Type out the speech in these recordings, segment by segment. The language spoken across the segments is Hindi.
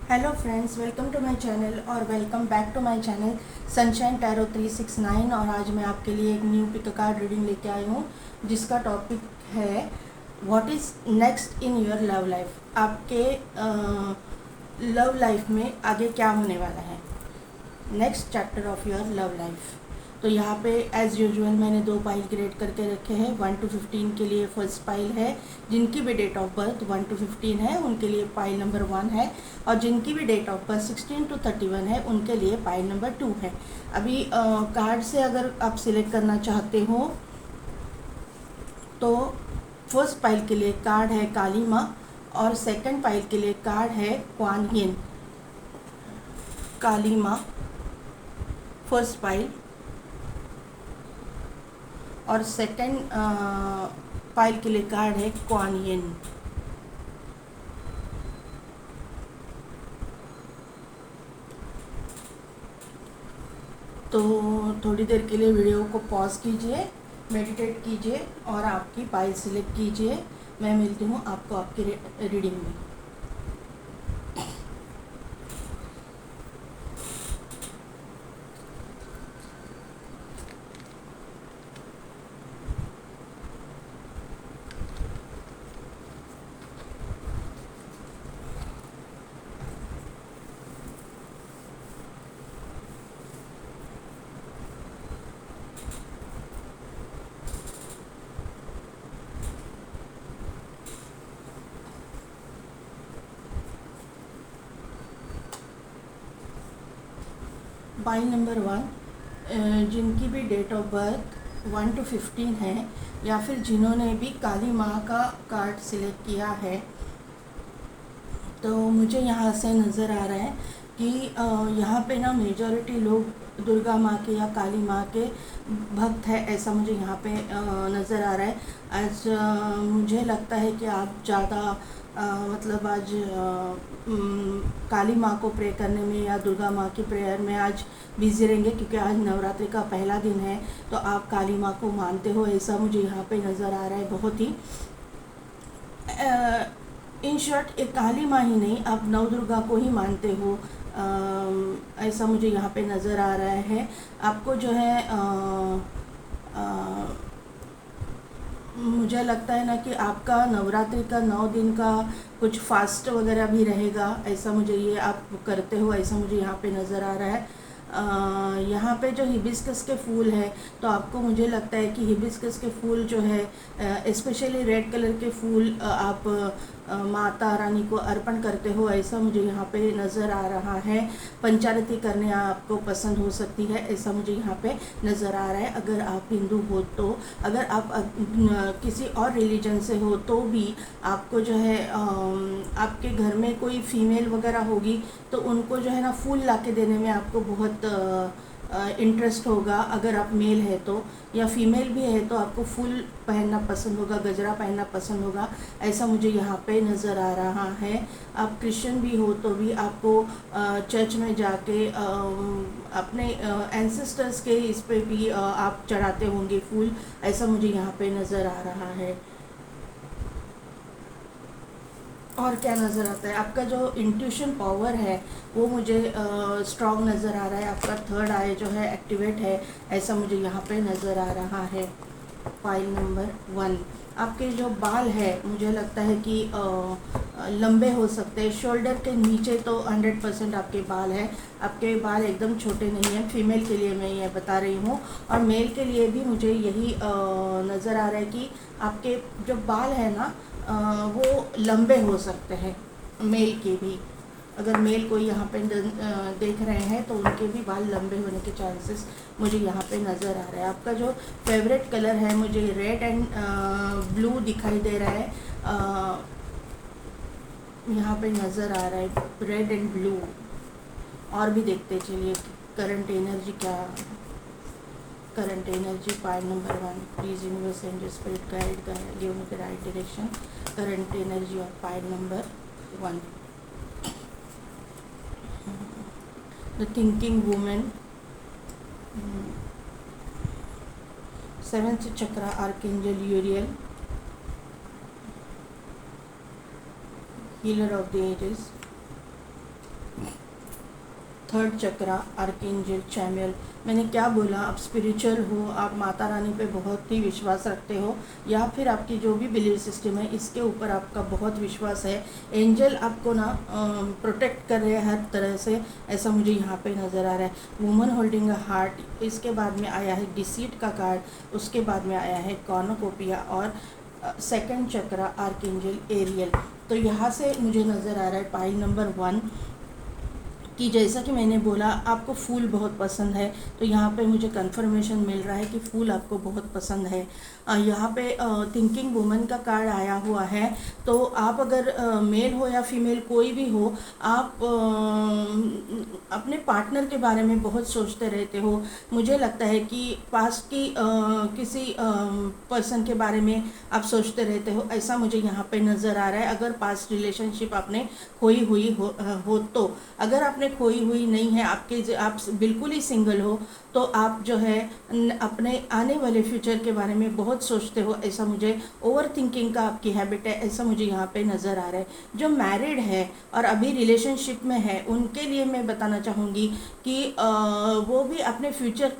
Hello friends, welcome to my channel और welcome back to my channel sunshine tarot 369। और आज मैं आपके लिए एक न्यू पिक कार्ड रीडिंग लेके आई हूँ जिसका टॉपिक है what is next in your love life. आपके लव लाइफ में आगे क्या होने वाला है, next chapter of your love life. तो यहाँ पे एज़ यूजुअल मैंने दो पाइल ग्रेड करके रखे हैं। 1 to 15 के लिए फर्स्ट पाइल है, जिनकी भी डेट ऑफ बर्थ 1 to 15 है उनके लिए पाइल नंबर 1 है, और जिनकी भी डेट ऑफ बर्थ 16 to 31 है उनके लिए पाइल नंबर 2 है। अभी कार्ड से अगर आप सिलेक्ट करना चाहते हो तो फर्स्ट पाइल के लिए कार्ड है काली माँ, और सेकंड पाइल के लिए कार्ड है क्वान यिन। काली माँ फर्स्ट पाइल, और सेकंड पाइल के लिए कार्ड है क्वान यिन। तो थोड़ी देर के लिए वीडियो को पॉज कीजिए, मेडिटेट कीजिए और आपकी पाइल सिलेक्ट कीजिए। मैं मिलती हूँ आपको आपकी रीडिंग में। पाइल नंबर 1, जिनकी भी डेट ऑफ बर्थ 1 to 15 है, या फिर जिन्होंने भी काली माँ का कार्ड सिलेक्ट किया है, तो मुझे यहाँ से नज़र आ रहा है कि यहाँ पे ना मेजॉरिटी लोग दुर्गा माँ के या काली माँ के भक्त है, ऐसा मुझे यहाँ पे नज़र आ रहा है। आज मुझे लगता है कि आप ज़्यादा मतलब आज काली माँ को प्रे करने में या दुर्गा माँ की प्रेयर में आज बिज़ी रहेंगे, क्योंकि आज नवरात्रि का पहला दिन है। तो आप काली माँ को मानते हो, ऐसा मुझे यहाँ पे नज़र आ रहा है। बहुत ही इन शॉर्ट एक काली माँ ही नहीं, आप नव दुर्गा को ही मानते हो, ऐसा मुझे यहाँ पे नज़र आ रहा है। आपको जो है मुझे लगता है ना कि आपका नवरात्रि का 9 दिन का कुछ फास्ट वगैरह भी रहेगा, ऐसा मुझे ये आप करते हो, ऐसा मुझे यहाँ पे नज़र आ रहा है। यहाँ पे जो हिबिस्कस के फूल है, तो आपको मुझे लगता है कि हिबिस्कस के फूल जो है स्पेशली रेड कलर के फूल आप माता रानी को अर्पण करते हो, ऐसा मुझे यहाँ पे नज़र आ रहा है। पंचारती करने आपको पसंद हो सकती है, ऐसा मुझे यहाँ पे नज़र आ रहा है। अगर आप हिंदू हो तो, अगर आप किसी और रिलीजन से हो तो भी आपको जो है आपके घर में कोई फीमेल वगैरह होगी तो उनको जो है ना फूल ला के देने में आपको बहुत इंटरेस्ट होगा। अगर आप मेल है तो, या फीमेल भी है तो आपको फूल पहनना पसंद होगा, गजरा पहनना पसंद होगा, ऐसा मुझे यहाँ पे नज़र आ रहा है। आप क्रिश्चियन भी हो तो भी आपको चर्च में जाके अपने एंसेस्टर्स के इस पे भी आप चढ़ाते होंगे फूल, ऐसा मुझे यहाँ पे नज़र आ रहा है। और क्या नज़र आता है, आपका जो इंट्यूशन पावर है वो मुझे स्ट्रॉन्ग नज़र आ रहा है। आपका थर्ड आई जो है एक्टिवेट है, ऐसा मुझे यहाँ पे नज़र आ रहा है। फाइल नंबर 1, आपके जो बाल है मुझे लगता है कि लंबे हो सकते हैं। शोल्डर के नीचे तो 100% आपके बाल है, आपके बाल एकदम छोटे नहीं हैं। फीमेल के लिए मैं ये बता रही हूँ, और मेल के लिए भी मुझे यही नज़र आ रहा है कि आपके जो बाल है ना वो लंबे हो सकते हैं, मेल के भी। अगर मेल कोई यहाँ पे देख रहे हैं तो उनके भी बाल लंबे होने के चांसेस मुझे यहाँ पे नज़र आ रहा है। आपका जो फेवरेट कलर है मुझे रेड एंड ब्लू दिखाई दे रहा है, यहाँ पे नज़र आ रहा है रेड एंड ब्लू। और भी देखते चलिए करंट एनर्जी क्या, current energy pile number 1, please universe and spirit guide give me the right direction. Current energy of pile number 1, the thinking women, 7th chakra archangel Uriel, healer of the ages, third chakra archangel Chamuel. मैंने क्या बोला, आप स्पिरिचुअल हो, आप माता रानी पे बहुत ही विश्वास रखते हो, या फिर आपकी जो भी बिलीव सिस्टम है इसके ऊपर आपका बहुत विश्वास है। एंजल आपको ना प्रोटेक्ट कर रहे हैं हर तरह से, ऐसा मुझे यहाँ पे नज़र आ रहा है। वुमन होल्डिंग अ हार्ट, इसके बाद में आया है डिसीट का कार्ड, उसके बाद में आया है कॉर्नोकोपिया और सेकंड चक्रा आर्कएंजल एरियल। तो यहाँ से मुझे नज़र आ रहा है पाइल नंबर 1 कि जैसा कि मैंने बोला आपको फूल बहुत पसंद है, तो यहाँ पे मुझे कंफर्मेशन मिल रहा है कि फूल आपको बहुत पसंद है। यहाँ पे थिंकिंग वुमन का कार्ड आया हुआ है, तो आप अगर मेल हो या फीमेल कोई भी हो, आप अपने पार्टनर के बारे में बहुत सोचते रहते हो। मुझे लगता है कि पास्ट की किसी पर्सन के बारे में आप सोचते रहते हो, ऐसा मुझे यहाँ पे नज़र आ रहा है। अगर पास्ट रिलेशनशिप आपने खोई हुई हो तो, अगर आपने खोई हुई नहीं है, आप बिल्कुल ही सिंगल हो, तो आप जो है अपने आने वाले फ्यूचर के बारे में बहुत सोचते हो, ऐसा मुझे ओवर थिंकिंग का आपकी हैबिट है, ऐसा मुझे यहाँ पे नज़र आ रहा है। जो मैरिड है और अभी रिलेशनशिप में है उनके लिए मैं बताना चाहूँगी कि वो भी अपने फ्यूचर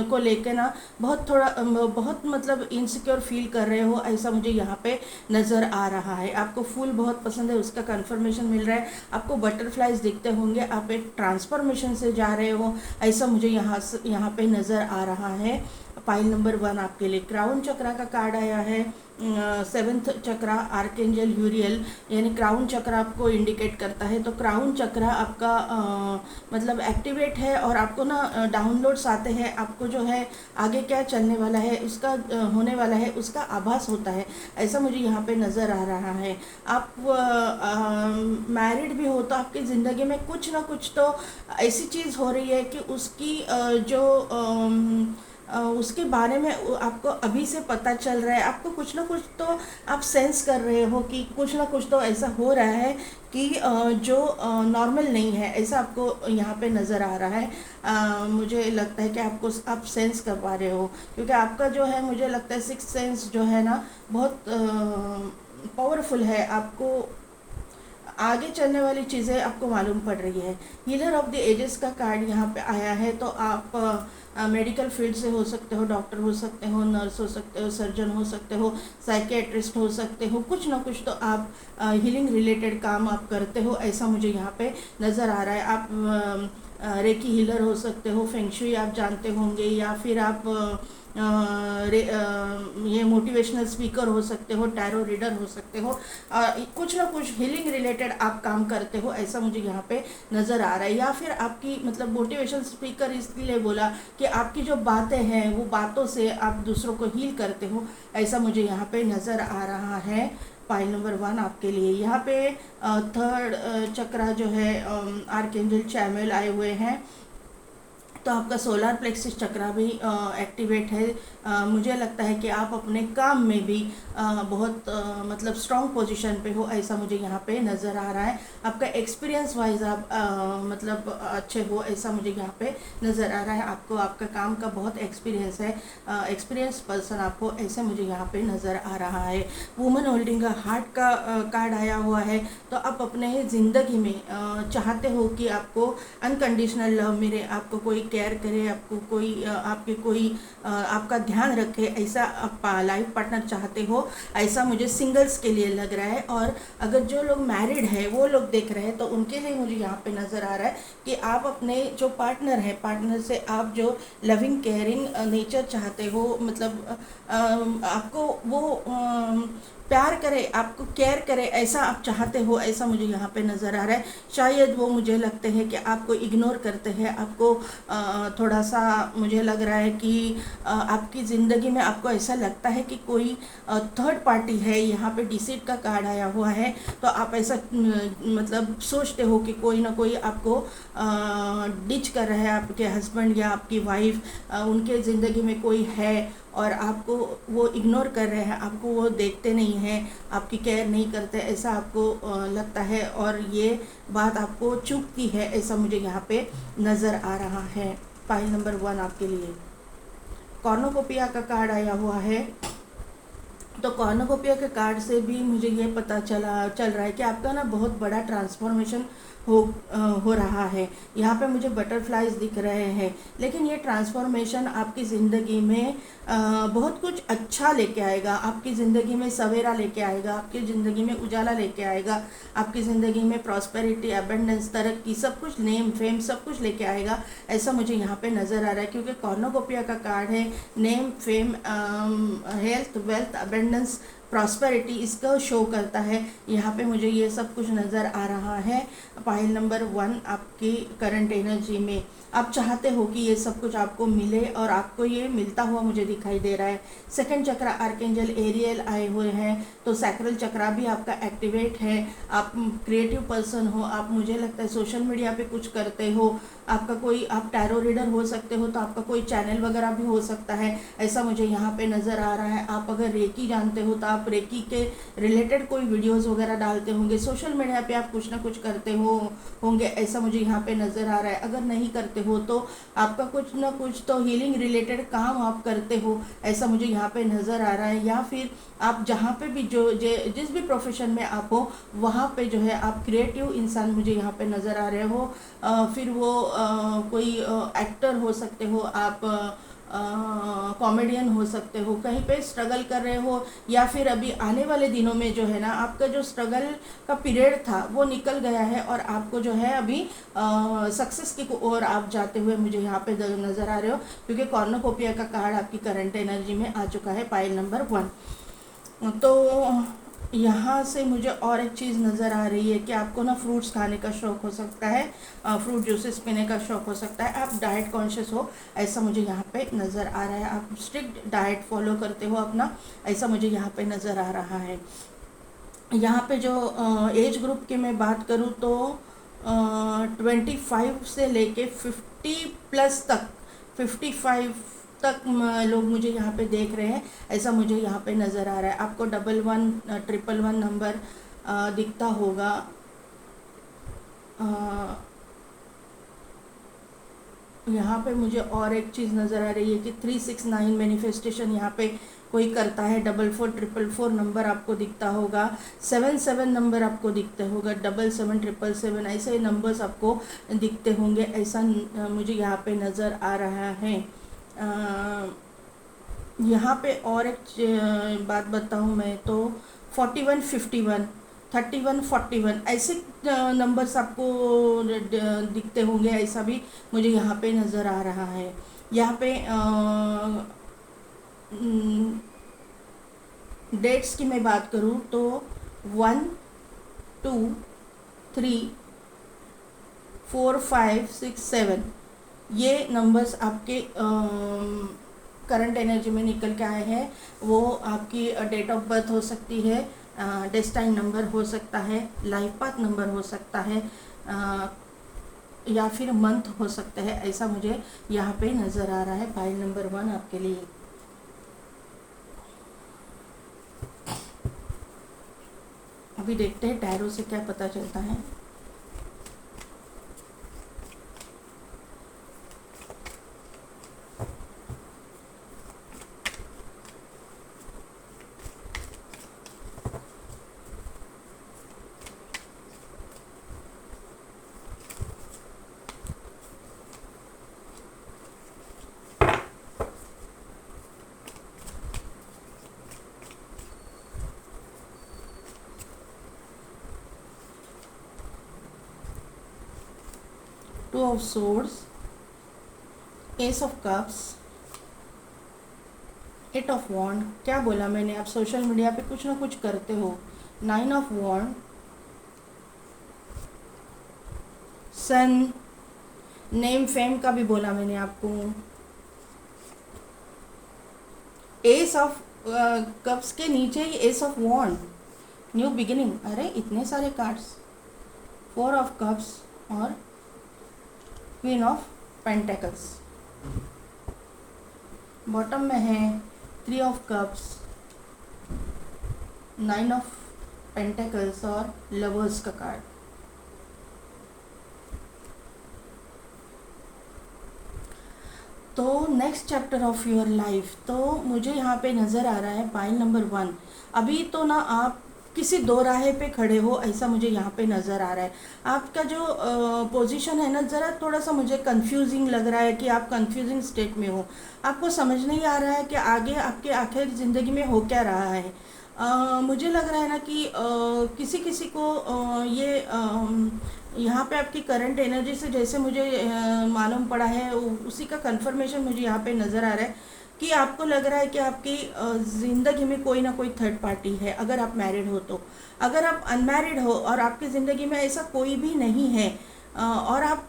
को लेकर ना बहुत मतलब इनसिक्योर फील कर रहे हो, ऐसा मुझे यहाँ पे नज़र आ रहा है। आपको फूल बहुत पसंद है, उसका कंफर्मेशन मिल रहा है। आपको बटरफ्लाइज दिखते होंगे, आप एक ट्रांसफॉर्मेशन से जा रहे हो, ऐसा मुझे यहाँ पे नज़र आ रहा है। पाइल नंबर 1 आपके लिए क्राउन चक्रा का कार्ड आया है। 7th चक्रा आर्कएंजल यूरियल, यानी क्राउन चक्रा आपको इंडिकेट करता है। तो क्राउन चक्रा आपका मतलब एक्टिवेट है और आपको ना डाउनलोड्स आते हैं, आपको जो है आगे क्या चलने वाला है, उसका होने वाला है, उसका आभास होता है, ऐसा मुझे यहाँ पे नज़र आ रहा है। आप मैरिड भी हो तो आपकी ज़िंदगी में कुछ ना कुछ तो ऐसी चीज़ हो रही है कि उसकी उसके बारे में आपको अभी से पता चल रहा है। आपको कुछ ना कुछ तो आप सेंस कर रहे हो कि कुछ ना कुछ तो ऐसा हो रहा है कि जो नॉर्मल नहीं है, ऐसा आपको यहाँ पे नज़र आ रहा है। मुझे लगता है कि आप सेंस कर पा रहे हो, क्योंकि आपका जो है मुझे लगता है 6th सेंस जो है ना बहुत पावरफुल है। आपको आगे चलने वाली चीज़ें आपको मालूम पड़ रही है। हीलर ऑफ द एजेस का कार्ड यहाँ पे आया है, तो आप मेडिकल फील्ड से हो सकते हो, डॉक्टर हो सकते हो, नर्स हो सकते हो, सर्जन हो सकते हो, साइकियाट्रिस्ट हो सकते हो, कुछ ना कुछ तो आप हीलिंग रिलेटेड काम आप करते हो, ऐसा मुझे यहाँ पे नज़र आ रहा है। आप रेकी हीलर हो सकते हो, फेंगशुई आप जानते होंगे, या फिर आप ये मोटिवेशनल स्पीकर हो सकते हो, टैरो रीडर हो सकते हो, कुछ ना कुछ हीलिंग रिलेटेड आप काम करते हो, ऐसा मुझे यहाँ पे नज़र आ रहा है। या फिर आपकी मतलब मोटिवेशनल स्पीकर इसलिए बोला कि आपकी जो बातें हैं वो बातों से आप दूसरों को हील करते हो, ऐसा मुझे यहाँ पे नज़र आ रहा है। पाइल नंबर 1 आपके लिए यहाँ पे थर्ड चक्रा जो है आर्कएंजल चैमुएल आए हुए हैं, तो आपका सोलर प्लेक्सिस चक्रा भी एक्टिवेट है। मुझे लगता है कि आप अपने काम में भी बहुत मतलब स्ट्रॉन्ग पोजीशन पे हो, ऐसा मुझे यहाँ पे नज़र आ रहा है। आपका एक्सपीरियंस वाइज आप मतलब अच्छे हो, ऐसा मुझे यहाँ पे नज़र आ रहा है। आपको आपका काम का बहुत एक्सपीरियंस है, एक्सपीरियंस पर्सन आप हो, ऐसे मुझे यहाँ पे नज़र आ रहा है। वुमन होल्डिंग का हार्ट का कार्ड आया हुआ है, तो आप अपने ज़िंदगी में चाहते हो कि आपको अनकंडीशनल लव मिले, आपको कोई केयर करे, आपको कोई आपका ध्यान रखे, ऐसा आप लाइफ पार्टनर चाहते हो, ऐसा मुझे सिंगल्स के लिए लग रहा है। और अगर जो लोग मैरिड है वो लोग देख रहे हैं, तो उनके लिए मुझे यहाँ पे नज़र आ रहा है कि आप अपने जो पार्टनर है, पार्टनर से आप जो लविंग केयरिंग नेचर चाहते हो, मतलब आपको वो प्यार करे, आपको केयर करे, ऐसा आप चाहते हो, ऐसा मुझे यहाँ पे नज़र आ रहा है। शायद वो मुझे लगते हैं कि आपको इग्नोर करते हैं, आपको थोड़ा सा मुझे लग रहा है कि आपकी ज़िंदगी में आपको ऐसा लगता है कि कोई थर्ड पार्टी है। यहाँ पे डिसीट का कार्ड आया हुआ है, तो आप ऐसा मतलब सोचते हो कि कोई ना कोई आपको डिच कर रहा है, आपके हस्बैंड या आपकी वाइफ, उनके ज़िंदगी में कोई है और आपको वो इग्नोर कर रहे हैं, आपको वो देखते नहीं हैं, आपकी केयर नहीं करते, ऐसा आपको लगता है, और ये बात आपको चुभती है, ऐसा मुझे यहाँ पे नज़र आ रहा है। पाइल नंबर 1 आपके लिए कॉर्नोकोपिया का कार्ड आया हुआ है, तो कॉर्नोकोपिया के कार्ड से भी मुझे ये पता चल रहा है कि आपका ना बहुत बड़ा ट्रांसफॉर्मेशन हो हो रहा है। यहाँ पे मुझे बटरफ्लाइज दिख रहे हैं, लेकिन ये ट्रांसफॉर्मेशन आपकी ज़िंदगी में बहुत कुछ अच्छा लेके आएगा, आपकी ज़िंदगी में सवेरा लेके आएगा, आपकी ज़िंदगी में उजाला लेके आएगा, आपकी ज़िंदगी में प्रॉस्पेरिटी, अबेंडेंस, तरक्की, सब कुछ, नेम फेम सब कुछ लेके आएगा, ऐसा मुझे यहाँ पे नज़र आ रहा है। क्योंकि कॉर्नोकोपिया का कार्ड है, name fame, health, wealth, abundance, prosperity, इसका शो करता है। यहाँ पे मुझे ये सब कुछ नज़र आ रहा है। पाइल नंबर 1 आपकी करंट एनर्जी में आप चाहते हो कि ये सब कुछ आपको मिले, और आपको ये मिलता हुआ मुझे दिखाई दे रहा है। सेकंड चक्र आर्कएंजल एरियल आए हुए हैं, तो सैक्रल चक्रा भी आपका एक्टिवेट है। आप क्रिएटिव पर्सन हो, आप, मुझे लगता है सोशल मीडिया पे कुछ करते हो, आपका कोई, आप टैरो रीडर हो सकते हो, तो आपका कोई चैनल वगैरह भी हो सकता है, ऐसा मुझे यहाँ पे नज़र आ रहा है। आप अगर रेकी जानते हो तो आप रेकी के रिलेटेड कोई वीडियोस वगैरह डालते होंगे, सोशल मीडिया पे आप कुछ ना कुछ करते होंगे, ऐसा मुझे यहाँ पे नज़र आ रहा है। अगर नहीं करते हो तो आपका कुछ ना कुछ तो हीलिंग रिलेटेड काम आप करते हो, ऐसा मुझे यहाँ पे नज़र आ रहा है। या फिर आप जहाँ पे भी जिस भी प्रोफेशन में आप हो, वहाँ पे जो है आप क्रिएटिव इंसान मुझे यहाँ पे नज़र आ रहे हो। फिर वो कोई एक्टर हो सकते हो, आप कॉमेडियन हो सकते हो, कहीं पे स्ट्रगल कर रहे हो, या फिर अभी आने वाले दिनों में जो है ना, आपका जो स्ट्रगल का पीरियड था वो निकल गया है, और आपको जो है अभी सक्सेस की ओर आप जाते हुए मुझे यहाँ पे नज़र आ रहे हो। क्योंकि कॉर्नोकोपिया का कार्ड आपकी करंट एनर्जी में आ चुका है, पाइल नंबर 1। तो यहाँ से मुझे और एक चीज़ नज़र आ रही है कि आपको ना फ्रूट्स खाने का शौक़ हो सकता है, फ्रूट जूसेस पीने का शौक़ हो सकता है, आप डाइट कॉन्शियस हो, ऐसा मुझे यहाँ पे नज़र आ रहा है। आप स्ट्रिक्ट डाइट फॉलो करते हो अपना, ऐसा मुझे यहाँ पे नज़र आ रहा है। यहाँ पे जो एज ग्रुप की मैं बात करूँ तो 25 से लेके 50+ तक, 55 तक लोग मुझे यहाँ पे देख रहे हैं, ऐसा मुझे यहाँ पे नज़र आ रहा है। आपको 1111 नंबर दिखता होगा। यहाँ पे मुझे और एक चीज़ नज़र आ रही है कि 369 मैनिफेस्टेशन यहाँ पे कोई करता है, 4444 नंबर आपको दिखता होगा, 77 नंबर आपको दिखते होगा, 7777 ऐसे नंबर्स आपको दिखते होंगे, ऐसा मुझे यहाँ पे नज़र आ रहा है। यहाँ पे और एक बात बताऊँ मैं तो 4151, 3141 ऐसे नंबर्स आपको दिखते होंगे, ऐसा भी मुझे यहाँ पे नज़र आ रहा है। यहाँ पे डेट्स की मैं बात करूँ तो 1, 2, 3, 4, 5, 6, 7 ये नंबर्स आपके करंट एनर्जी में निकल के आए हैं। वो आपकी डेट ऑफ बर्थ हो सकती है, डेस्टाइन नंबर हो सकता है, लाइफ पाथ नंबर हो सकता है, या फिर मंथ हो सकता है, ऐसा मुझे यहाँ पे नज़र आ रहा है। पाइल नंबर 1 आपके लिए। अभी देखते हैं टैरो से क्या पता चलता है। Two of swords, ace of cups, 8 of wand, क्या बोला मैंने, आप सोशल मीडिया पे कुछ ना कुछ करते हो, 9 of wand, sun, name fame का भी बोला मैंने आपको, एस ऑफ कप्स के नीचे ही ace of wand, new beginning. अरे इतने सारे कार्ड्स, 4 ऑफ कप्स और क्वीन ऑफ पेंटेकल्स। बॉटम में है 3 ऑफ कप्स, 9 ऑफ पेंटेकल्स और लवर्स का कार्ड। तो next chapter of your life, तो मुझे यहाँ पे नज़र आ रहा है पाइल नंबर 1। अभी तो ना आप किसी दो राहे पे खड़े हो, ऐसा मुझे यहाँ पे नज़र आ रहा है। आपका जो पोजीशन है ना, ज़रा थोड़ा सा मुझे कंफ्यूजिंग लग रहा है कि आप कंफ्यूजिंग स्टेट में हो। आपको समझ नहीं आ रहा है कि आगे आपके आखिर ज़िंदगी में हो क्या रहा है। मुझे लग रहा है ना कि किसी किसी को ये यहाँ पे आपकी करंट एनर्जी से जैसे मुझे मालूम पड़ा है, उसी का कंफर्मेशन मुझे यहाँ पे नज़र आ रहा है कि आपको लग रहा है कि आपकी ज़िंदगी में कोई ना कोई थर्ड पार्टी है, अगर आप मैरिड हो तो। अगर आप अनमैरिड हो और आपकी ज़िंदगी में ऐसा कोई भी नहीं है, और आप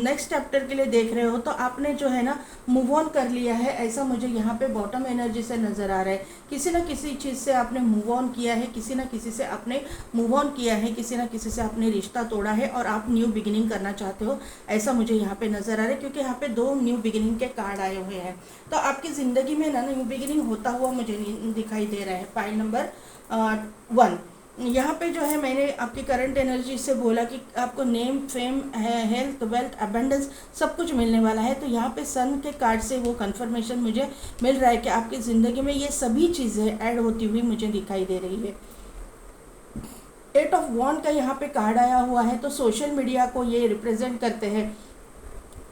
नेक्स्ट चैप्टर के लिए देख रहे हो, तो आपने जो है ना मूव ऑन कर लिया है, ऐसा मुझे यहाँ पे बॉटम एनर्जी से नज़र आ रहा है। किसी ना किसी चीज़ से आपने मूव ऑन किया है, किसी ना किसी से आपने मूव ऑन किया है, किसी ना किसी से आपने रिश्ता तोड़ा है और आप न्यू बिगिनिंग करना चाहते हो, ऐसा मुझे यहाँ पे नज़र आ रहा है। क्योंकि यहाँ पे 2 न्यू बिगिनिंग के कार्ड आए हुए हैं, तो आपकी ज़िंदगी में ना न्यू बिगिनिंग होता हुआ मुझे दिखाई दे रहा है। पाइल नंबर 1 यहाँ पे जो है, मैंने आपकी करंट एनर्जी से बोला कि आपको name, fame, health, wealth, abundance सब कुछ मिलने वाला है। तो यहाँ पे सन के कार्ड से वो कंफर्मेशन मुझे मिल रहा है कि आपकी ज़िंदगी में ये सभी चीज़ें ऐड होती हुई मुझे दिखाई दे रही है। 8 ऑफ वॉन्ड का यहाँ पे कार्ड आया हुआ है, तो सोशल मीडिया को ये रिप्रेजेंट करते हैं,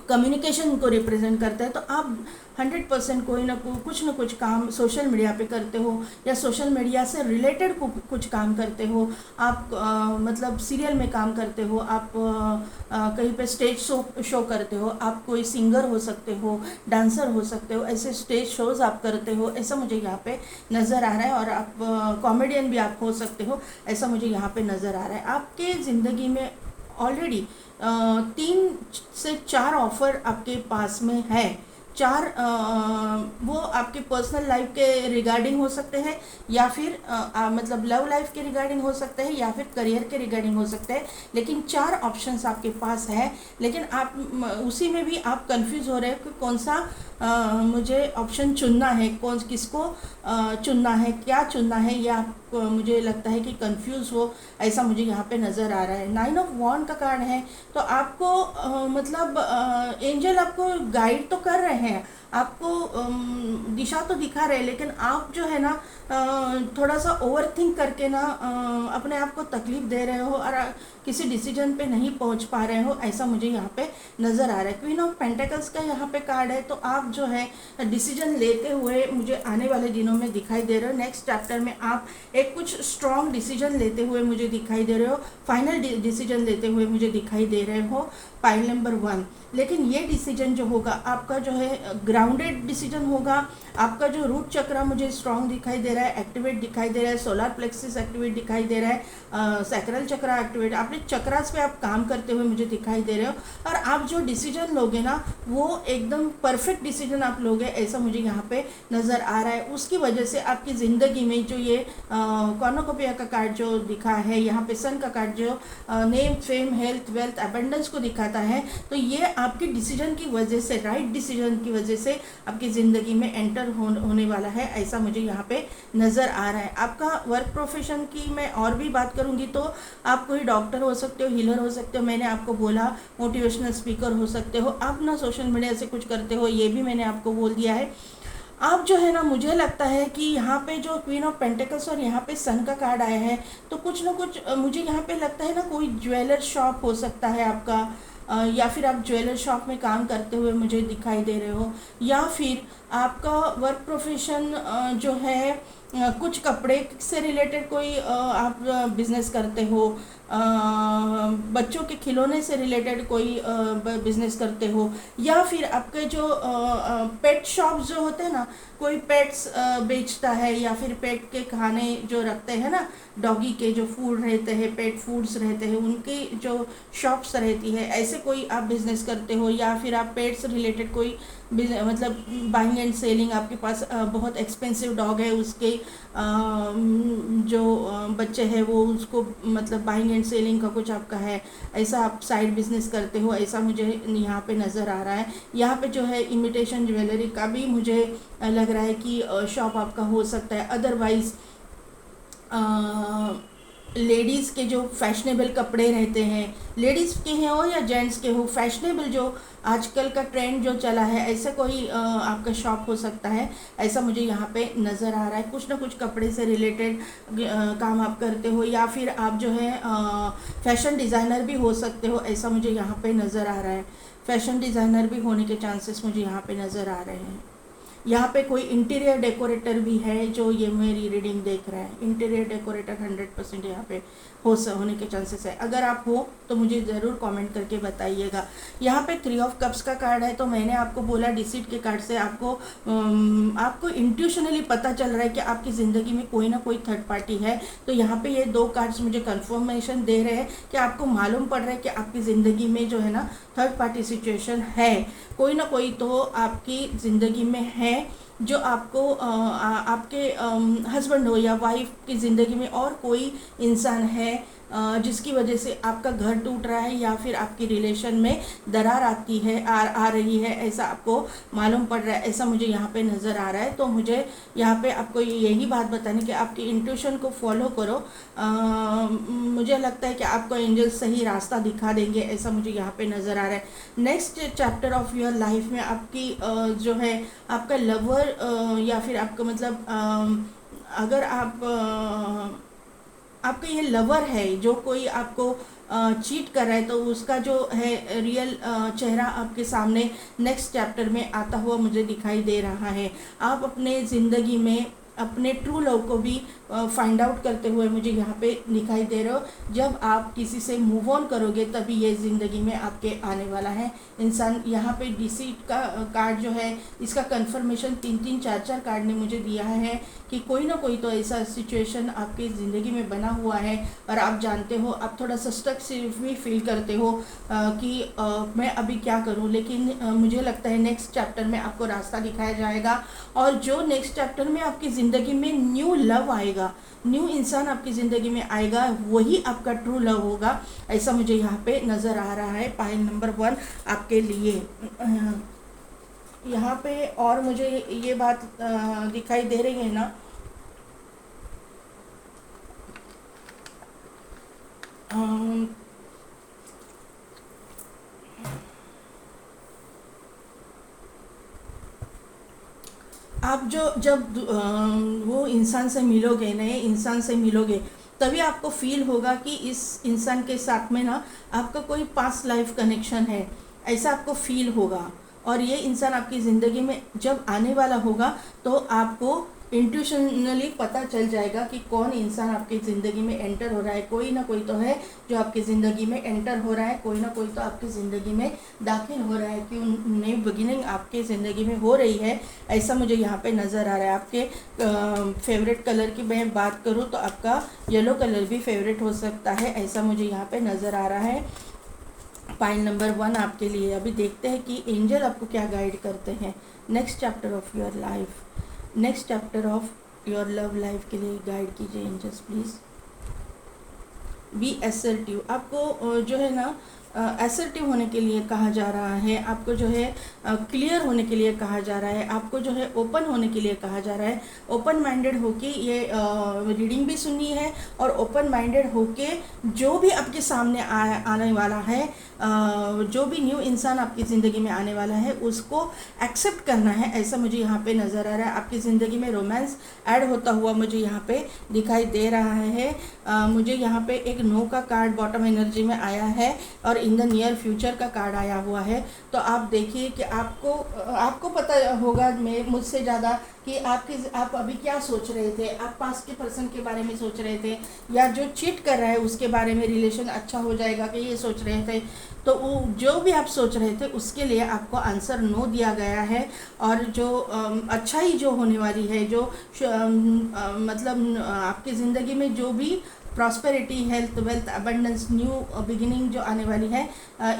कम्युनिकेशन को रिप्रेजेंट करता है। तो आप 100% कोई ना कुछ ना कुछ काम सोशल मीडिया पे करते हो, या सोशल मीडिया से रिलेटेड कुछ काम करते हो। आप मतलब सीरियल में काम करते हो, आप कहीं पे स्टेज शो करते हो, आप कोई सिंगर हो सकते हो, डांसर हो सकते हो, ऐसे स्टेज शोज़ आप करते हो, ऐसा मुझे यहाँ पे नज़र आ रहा है। और आप कॉमेडियन भी आप हो सकते हो, ऐसा मुझे यहाँ पे नज़र आ रहा है। आपके ज़िंदगी में ऑलरेडी 3 से 4 ऑफ़र आपके पास में है। 4 वो आपके पर्सनल लाइफ के रिगार्डिंग हो सकते हैं, या फिर मतलब लव लाइफ के रिगार्डिंग हो सकते हैं, या फिर करियर के रिगार्डिंग हो सकते हैं। लेकिन 4 ऑप्शंस आपके पास है, लेकिन आप उसी में भी आप कंफ्यूज हो रहे हो कि कौन सा मुझे ऑप्शन चुनना है, किसको चुनना है, क्या चुनना है, या आप मुझे लगता है कि कंफ्यूज हो, ऐसा मुझे यहाँ पे नज़र आ रहा है। 9 ऑफ वॉन्ड का कार्ड है, तो आपको मतलब एंजल आपको गाइड तो कर रहे हैं, आपको दिशा तो दिखा रहे हैं, लेकिन आप जो है ना थोड़ा सा ओवर थिंक करके ना अपने आप को तकलीफ़ दे रहे हो, और किसी डिसीजन पे नहीं पहुंच पा रहे हो, ऐसा मुझे यहाँ पे नज़र आ रहा है। क्वीन ऑफ पेंटिकल्स का यहाँ पे कार्ड है, तो आप जो है डिसीजन लेते हुए मुझे आने वाले दिनों में दिखाई दे रहे हो। नेक्स्ट चैप्टर में आप एक कुछ स्ट्रॉन्ग डिसीजन लेते हुए मुझे दिखाई दे रहे हो, फाइनल डिसीजन लेते हुए मुझे दिखाई दे रहे हो। पाइल नंबर 1, लेकिन ये डिसीजन जो होगा आपका जो है ग्राउंडेड डिसीजन होगा। आपका जो रूट चक्रा मुझे स्ट्रॉन्ग दिखाई दे रहा है, एक्टिवेट दिखाई दे रहा है, सोलर प्लेक्सिस एक्टिवेट दिखाई दे रहा है, सैक्रल चक्रा एक्टिवेट, अपने चक्रास पे आप काम करते हुए मुझे दिखाई दे रहे हो। और आप जो डिसीजन लोगे ना, वो एकदम परफेक्ट डिसीजन आप लोगे, ऐसा मुझे यहाँ पे नज़र आ रहा है। उसकी वजह से आपकी ज़िंदगी में जो ये कॉर्नोकोपिया का कार्ड जो दिखा है, यहाँ पे सन का कार्ड जो name, fame, health, wealth, abundance को दिखाता है, तो ये आपके डिसीजन की वजह से, राइट डिसीजन की वजह से आपकी ज़िंदगी में एंटर होने वाला है, ऐसा मुझे यहाँ पे नज़र आ रहा है। आपका वर्क प्रोफेशन की मैं और भी बात करूँगी, तो आप कोई डॉक्टर हो सकते हो, हीलर हो सकते हो, मैंने आपको बोला मोटिवेशनल स्पीकर हो सकते हो, आप ना सोशल मीडिया से कुछ करते हो, ये भी मैंने आपको बोल दिया है। आप जो है ना, मुझे लगता है कि यहाँ पे जो क्वीन ऑफ पेंटिकल्स और यहाँ पे सन का कार्ड आया है, तो कुछ ना कुछ मुझे यहाँ पे लगता है ना, कोई ज्वेलर शॉप हो सकता है आपका, या फिर आप ज्वेलर शॉप में काम करते हुए मुझे दिखाई दे रहे हो, या फिर आपका वर्क प्रोफेशन जो है कुछ कपड़े से रिलेटेड कोई आप बिज़नेस करते हो, बच्चों के खिलौने से रिलेटेड कोई बिज़नेस करते हो, या फिर आपके जो पेट शॉप्स जो होते हैं ना, कोई पेट्स बेचता है, या फिर पेट के खाने जो रखते हैं ना, डॉगी के जो फूड रहते हैं, पेट फूड्स रहते हैं, उनकी जो शॉप्स रहती है, ऐसे कोई आप बिज़नेस करते हो, या फिर आप पेट्स रिलेटेड कोई मतलब बाइंग एंड सेलिंग, आपके पास बहुत एक्सपेंसिव डॉग है, उसके जो बच्चे हैं वो उसको मतलब बाइंग एंड सेलिंग का कुछ आपका है, ऐसा आप साइड बिजनेस करते हो, ऐसा मुझे यहाँ पे नज़र आ रहा है। यहाँ पे जो है इमिटेशन ज्वेलरी का भी मुझे लग रहा है कि शॉप आपका हो सकता है। अदरवाइज़ लेडीज़ के जो फैशनेबल कपड़े रहते हैं, लेडीज़ के हैं हो या जेंट्स के हो, फैशनेबल जो आजकल का ट्रेंड जो चला है, ऐसा कोई आपका शॉप हो सकता है। ऐसा मुझे यहाँ पे नज़र आ रहा है। कुछ ना कुछ कपड़े से रिलेटेड काम आप करते हो, या फिर आप जो है फैशन डिज़ाइनर भी हो सकते हो, ऐसा मुझे यहाँ पे नज़र आ रहा है। फैशन डिज़ाइनर भी होने के चांसेस मुझे यहाँ पे नज़र आ रहे हैं। यहाँ पे कोई इंटीरियर डेकोरेटर भी है जो ये मेरी रीडिंग देख रहा है। इंटीरियर डेकोरेटर 100% यहाँ पे होने के चांसेस है। अगर आप हो तो मुझे ज़रूर कमेंट करके बताइएगा। यहाँ पे 3 ऑफ कप्स का कार्ड है, तो मैंने आपको बोला डिसीट के कार्ड से आपको इंट्यूशनली पता चल रहा है कि आपकी ज़िंदगी में कोई ना कोई थर्ड पार्टी है। तो यहाँ पे ये 2 कार्ड्स मुझे कन्फर्मेशन दे रहे हैं कि आपको मालूम पड़ रहा है कि आपकी ज़िंदगी में जो है ना थर्ड पार्टी सिचुएशन है। कोई ना कोई तो आपकी ज़िंदगी में है जो आपको आपके हस्बैंड हो या वाइफ की ज़िंदगी में और कोई इंसान है जिसकी वजह से आपका घर टूट रहा है या फिर आपकी रिलेशन में दरार आती है आ रही है, ऐसा आपको मालूम पड़ रहा है। ऐसा मुझे यहाँ पे नज़र आ रहा है। तो मुझे यहाँ पे आपको यही बात बतानी कि आपकी इंट्यूशन को फॉलो करो। मुझे लगता है कि आपको एंजल सही रास्ता दिखा देंगे, ऐसा मुझे यहाँ पे नज़र आ रहा है। Next chapter of your life में आपकी जो है आपका लवर या फिर आपका मतलब अगर आपका ये लवर है जो कोई आपको चीट कर रहा है, तो उसका जो है रियल चेहरा आपके सामने नेक्स्ट चैप्टर में आता हुआ मुझे दिखाई दे रहा है। आप अपने ज़िंदगी में अपने ट्रू लव को भी फाइंड आउट करते हुए मुझे यहाँ पे दिखाई दे रहे हो। जब आप किसी से मूव ऑन करोगे तभी ये ज़िंदगी में आपके आने वाला है इंसान। यहाँ पे डिसीट का कार्ड जो है इसका कंफर्मेशन 3-3 4-4 कार्ड ने मुझे दिया है कि कोई ना कोई तो ऐसा सिचुएशन आपकी ज़िंदगी में बना हुआ है और आप जानते हो, आप थोड़ा स्टक भी फील करते हो कि मैं अभी क्या करूँ। लेकिन मुझे लगता है नेक्स्ट चैप्टर में आपको रास्ता दिखाया जाएगा और जो नेक्स्ट चैप्टर में आपकी ज़िंदगी में न्यू लव आएगा, न्यू इंसान आपकी ज़िंदगी में आएगा, वही आपका ट्रू लव होगा, ऐसा मुझे यहाँ पे नज़र आ रहा है। पाइल नंबर 1 आपके लिए यहाँ पे और मुझे ये बात दिखाई दे रही है ना, आप जब वो इंसान से मिलोगे, नए इंसान से मिलोगे, तभी आपको फील होगा कि इस इंसान के साथ में ना आपका कोई पास्ट लाइफ कनेक्शन है, ऐसा आपको फील होगा। और ये इंसान आपकी ज़िंदगी में जब आने वाला होगा तो आपको इंट्यूशनली पता चल जाएगा कि कौन इंसान आपकी ज़िंदगी में एंटर हो रहा है। कोई ना कोई तो है जो आपकी ज़िंदगी में एंटर हो रहा है, कोई ना कोई तो आपकी ज़िंदगी में दाखिल हो रहा है कि नई बिगिनिंग आपकी ज़िंदगी में हो रही है, ऐसा मुझे यहाँ पे नज़र आ रहा है। आपके फेवरेट कलर की मैं बात करूँ तो आपका येलो कलर भी फेवरेट हो सकता है, ऐसा मुझे यहाँ पर नज़र आ रहा है। पाइल नंबर 1 आपके लिए। अभी देखते हैं कि एंजल आपको क्या गाइड करते हैं next chapter of your life, next chapter of your love life के लिए गाइड कीजिए एंजल्स प्लीज़। बी असर्टिव, आपको जो है ना असर्टिव होने के लिए कहा जा रहा है, आपको जो है क्लियर होने के लिए कहा जा रहा है, आपको जो है ओपन होने के लिए कहा जा रहा है। ओपन माइंडेड होके ये रीडिंग भी सुननी है और ओपन माइंडेड होके जो भी आपके सामने आने वाला है, जो भी न्यू इंसान आपकी ज़िंदगी में आने वाला है उसको एक्सेप्ट करना है, ऐसा मुझे यहाँ पे नज़र आ रहा है। आपकी ज़िंदगी में रोमांस ऐड होता हुआ मुझे यहाँ पे दिखाई दे रहा है। मुझे यहाँ पे एक नो का कार्ड बॉटम एनर्जी में आया है और इन द नियर फ्यूचर का कार्ड आया हुआ है। तो आप देखिए कि आपको पता होगा मुझसे ज़्यादा कि आप अभी क्या सोच रहे थे। आप पास्ट के पर्सन के बारे में सोच रहे थे या जो चीट कर रहा है उसके बारे में रिलेशन अच्छा हो जाएगा कि ये सोच रहे थे। तो वो जो भी आप सोच रहे थे उसके लिए आपको आंसर नो दिया गया है। और जो अच्छाई जो होने वाली है, जो मतलब आपकी ज़िंदगी में जो भी prosperity, health, wealth, abundance, new beginning जो आने वाली है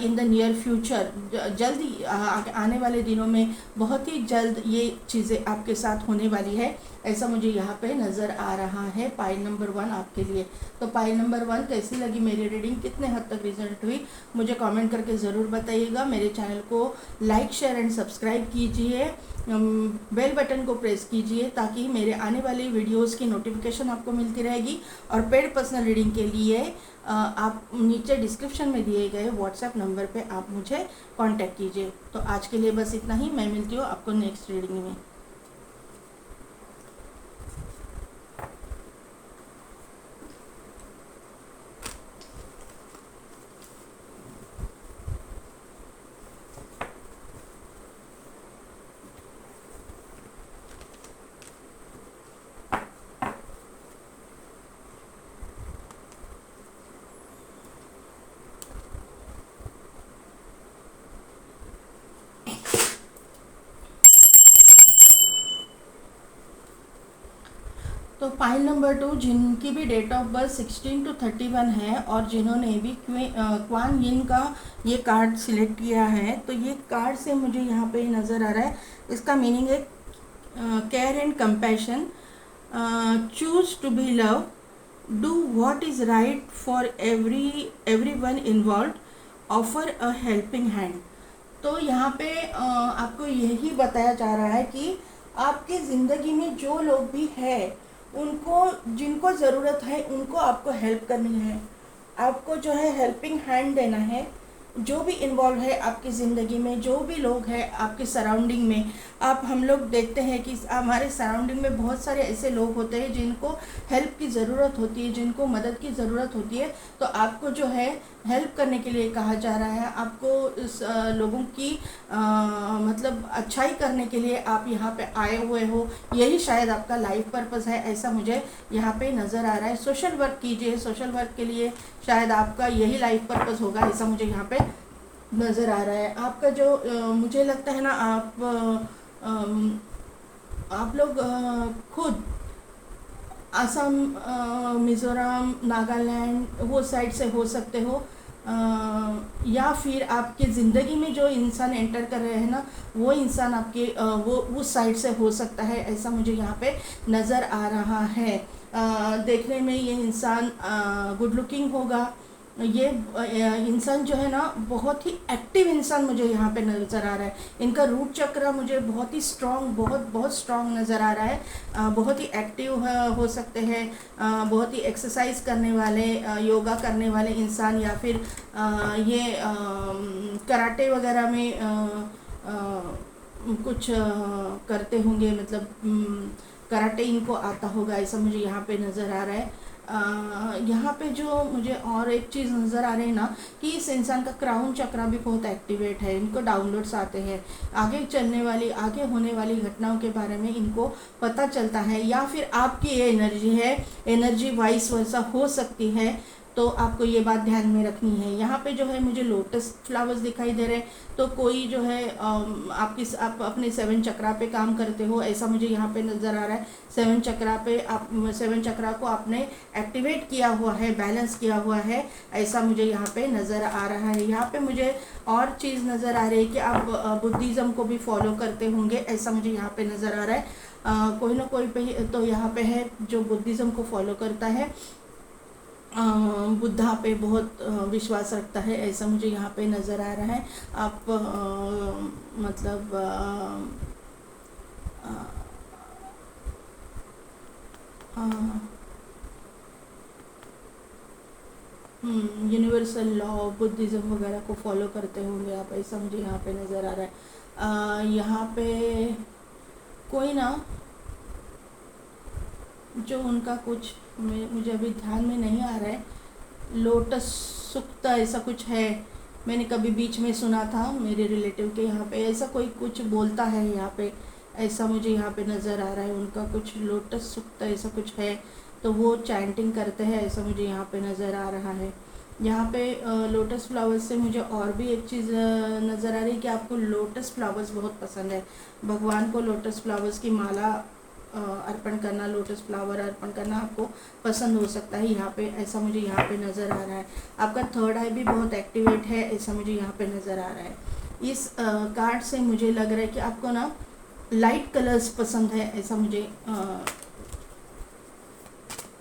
इन द नियर फ्यूचर, जल्दी आने वाले दिनों में बहुत ही जल्द ये चीज़ें आपके साथ होने वाली है। ऐसा मुझे यहाँ पे नज़र आ रहा है पाइल नंबर 1 आपके लिए। तो पाइल नंबर 1 कैसी लगी मेरी रीडिंग, कितने हद तक रिजल्ट हुई, मुझे कमेंट करके ज़रूर बताइएगा। मेरे चैनल को लाइक शेयर एंड सब्सक्राइब कीजिए, बेल बटन को प्रेस कीजिए ताकि मेरे आने वाली वीडियोस की नोटिफिकेशन आपको मिलती रहेगी। और पेड पर्सनल रीडिंग के लिए आप नीचे डिस्क्रिप्शन में दिए गए व्हाट्सएप नंबर पे आप मुझे कांटेक्ट कीजिए। तो आज के लिए बस इतना ही, मैं मिलती हूँ आपको नेक्स्ट रीडिंग में। तो पाइल नंबर 2 जिनकी भी डेट ऑफ बर्थ 16 to 31 है और जिन्होंने भी क्वान यिन का ये कार्ड सिलेक्ट किया है, तो ये कार्ड से मुझे यहाँ पे नज़र आ रहा है, इसका मीनिंग है care and compassion, choose to be love, do what is right for everyone involve, offer a helping hand. तो यहाँ पे आपको यही बताया जा रहा है कि आपकी ज़िंदगी में जो लोग भी है उनको, जिनको ज़रूरत है उनको आपको हेल्प करनी है, आपको जो है हेल्पिंग हैंड देना है। जो भी इन्वॉल्व है आपकी ज़िंदगी में, जो भी लोग हैं आपके सराउंडिंग में, हम लोग देखते हैं कि हमारे सराउंडिंग में बहुत सारे ऐसे लोग होते हैं जिनको हेल्प की ज़रूरत होती है, जिनको मदद की ज़रूरत होती है। तो आपको जो है हेल्प करने के लिए कहा जा रहा है, आपको इस लोगों की मतलब अच्छाई करने के लिए आप यहाँ पे आए हुए हो, यही शायद आपका लाइफ पर्पस है, ऐसा मुझे यहाँ पे नज़र आ रहा है। सोशल वर्क कीजिए, सोशल वर्क के लिए शायद आपका यही लाइफ पर्पस होगा, ऐसा मुझे यहाँ पे नज़र आ रहा है। आपका जो मुझे लगता है ना, आप लोग खुद असम, मिज़ोरम, नागालैंड वो साइड से हो सकते हो, या फिर आपके ज़िंदगी में जो इंसान एंटर कर रहे हैं ना, वो इंसान आपके वो उस साइड से हो सकता है, ऐसा मुझे यहाँ पे नज़र आ रहा है। देखने में ये इंसान गुड लुकिंग होगा, ये इंसान जो है ना बहुत ही एक्टिव इंसान मुझे यहाँ पे नज़र आ रहा है। इनका रूट चक्र मुझे बहुत ही स्ट्रॉन्ग, बहुत स्ट्रॉन्ग नज़र आ रहा है। बहुत ही एक्टिव हो सकते हैं, बहुत ही एक्सरसाइज करने वाले, योगा करने वाले इंसान, या फिर ये कराटे वगैरह में कुछ करते होंगे, मतलब कराटे इनको आता होगा, ऐसा मुझे यहाँ पे नज़र आ रहा है। यहाँ पे जो मुझे और एक चीज़ नज़र आ रही है ना, कि इस इंसान का क्राउन चक्र भी बहुत एक्टिवेट है, इनको डाउनलोड्स आते हैं, आगे चलने वाली, आगे होने वाली घटनाओं के बारे में इनको पता चलता है, या फिर आपकी ये एनर्जी है, एनर्जी वाइस वैसा हो सकती है। तो आपको ये बात ध्यान में रखनी है। यहाँ पे जो है मुझे लोटस फ्लावर्स दिखाई दे रहे हैं, तो कोई जो है आप अपने 7 चक्रा पे काम करते हो, ऐसा मुझे यहाँ पे नज़र आ रहा है। 7 चक्रा पे आप 7 चक्रा को आपने एक्टिवेट किया हुआ है, बैलेंस किया हुआ है, ऐसा मुझे यहाँ पे नज़र आ रहा है। यहाँ पे मुझे और चीज़ नज़र आ रही है कि आप बुद्धिज़्म को भी फॉलो करते होंगे, ऐसा मुझे यहाँ पे नज़र आ रहा है। कोई ना कोई पे तो यहाँ पे है जो बुद्धिज़्म को फॉलो करता है, बुद्धा पे बहुत विश्वास रखता है, ऐसा मुझे यहाँ पे नज़र आ रहा है। आप मतलब यूनिवर्सल लॉ, बुद्धिज़्म वगैरह को फॉलो करते होंगे आप, ऐसा मुझे यहाँ पे नज़र आ रहा है। यहाँ पे कोई ना जो उनका कुछ मुझे अभी ध्यान में नहीं आ रहा है, लोटस सुक्ता ऐसा कुछ है, मैंने कभी बीच में सुना था मेरे रिलेटिव के यहाँ पे, ऐसा कोई कुछ बोलता है यहाँ पे, ऐसा मुझे यहाँ पे नज़र आ रहा है। उनका कुछ लोटस सुक्ता ऐसा कुछ है, तो वो चैंटिंग करते हैं, ऐसा मुझे यहाँ पे नज़र आ रहा है। यहाँ पे लोटस फ्लावर्स से मुझे और भी एक चीज़ नज़र आ रही है कि आपको लोटस फ्लावर्स बहुत पसंद है, भगवान को लोटस फ्लावर्स की माला अर्पण करना, लोटस फ्लावर अर्पण करना आपको पसंद हो सकता है यहाँ पे, ऐसा मुझे यहाँ पे नज़र आ रहा है। आपका थर्ड आई भी बहुत एक्टिवेट है, ऐसा मुझे यहाँ पे नज़र आ रहा है। इस कार्ड से मुझे लग रहा है कि आपको ना लाइट कलर्स पसंद है, ऐसा मुझे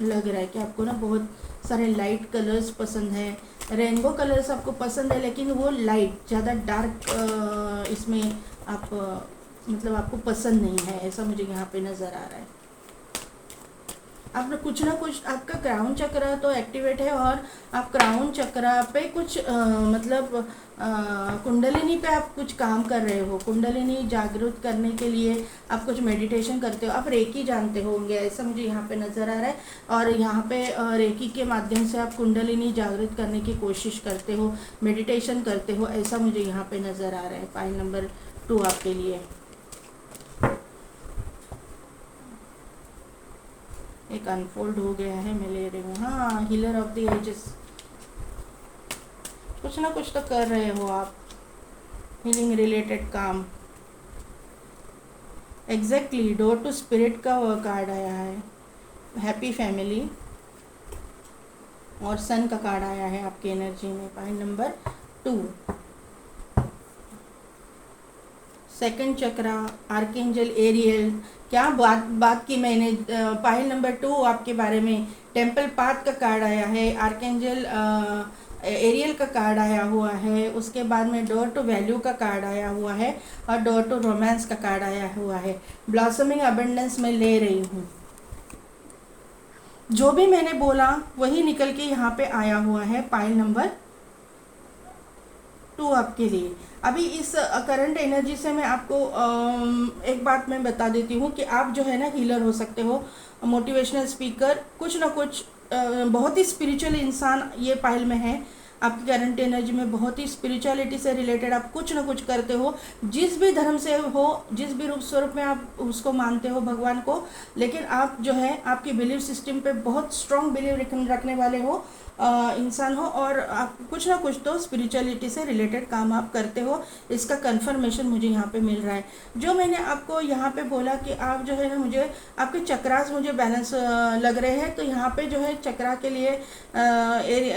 लग रहा है कि आपको ना बहुत सारे लाइट कलर्स पसंद है। रेनबो कलर्स आपको पसंद है, लेकिन वो लाइट, ज़्यादा डार्क इसमें आप मतलब आपको पसंद नहीं है, ऐसा मुझे यहाँ पे नज़र आ रहा है। आप कुछ ना कुछ, आपका क्राउन चक्र तो एक्टिवेट है और आप क्राउन चक्र पे कुछ मतलब कुंडलिनी पे आप कुछ काम कर रहे हो। कुंडलिनी जागृत करने के लिए आप कुछ मेडिटेशन करते हो, आप रेकी जानते होंगे, ऐसा मुझे यहाँ पे नज़र आ रहा है। और यहाँ पे रेकी के माध्यम से आप कुंडलिनी जागृत करने की कोशिश करते हो, मेडिटेशन करते हो, ऐसा मुझे यहाँ पे नज़र आ रहा है। पाइल नंबर 2 आपके लिए एक अनफोल्ड हो गया है, मैं ले रही हूँ। हाँ, हीलर ऑफ द एजेस, कुछ ना कुछ तो कर रहे हो आप, हीलिंग रिलेटेड काम। एग्जैक्टली, डोर टू स्पिरिट का वो कार्ड आया है, हैप्पी फैमिली, और सन का कार्ड आया है आपकी एनर्जी में। पाइल नंबर 2, सेकंड चक्रा, आर्कएंजल एरियल। क्या बात की मैंने। पाइल नंबर 2 आपके बारे में टेम्पल पाथ का कार्ड आया है, आर्कएंजल एरियल का कार्ड आया हुआ है, उसके बाद में डोर टू वैल्यू का कार्ड आया हुआ है, और डोर टू रोमांस का कार्ड आया हुआ है। ब्लॉसमिंग अबंडेंस में ले रही हूँ, जो भी मैंने बोला वही निकल के यहाँ पे आया हुआ है। पाइल नंबर 2 आपके लिए। अभी इस करंट एनर्जी से मैं आपको एक बात मैं बता देती हूँ कि आप जो है ना हीलर हो सकते हो, मोटिवेशनल स्पीकर, कुछ ना कुछ बहुत ही स्पिरिचुअल इंसान ये पाइल में है। आपकी करंट एनर्जी में बहुत ही स्पिरिचुअलिटी से रिलेटेड आप कुछ ना कुछ करते हो, जिस भी धर्म से हो, जिस भी रूप स्वरूप में आप उसको मानते हो भगवान को, लेकिन आप जो है आपकी बिलीव सिस्टम पे बहुत स्ट्रॉन्ग बिलीव रखने वाले हो इंसान हो, और आप कुछ ना कुछ तो स्पिरिचुअलिटी से रिलेटेड काम आप करते हो। इसका कंफर्मेशन मुझे यहाँ पे मिल रहा है। जो मैंने आपको यहाँ पे बोला कि आप जो है ना, मुझे आपके चक्रास मुझे बैलेंस लग रहे हैं, तो यहाँ पे जो है चक्रा के लिए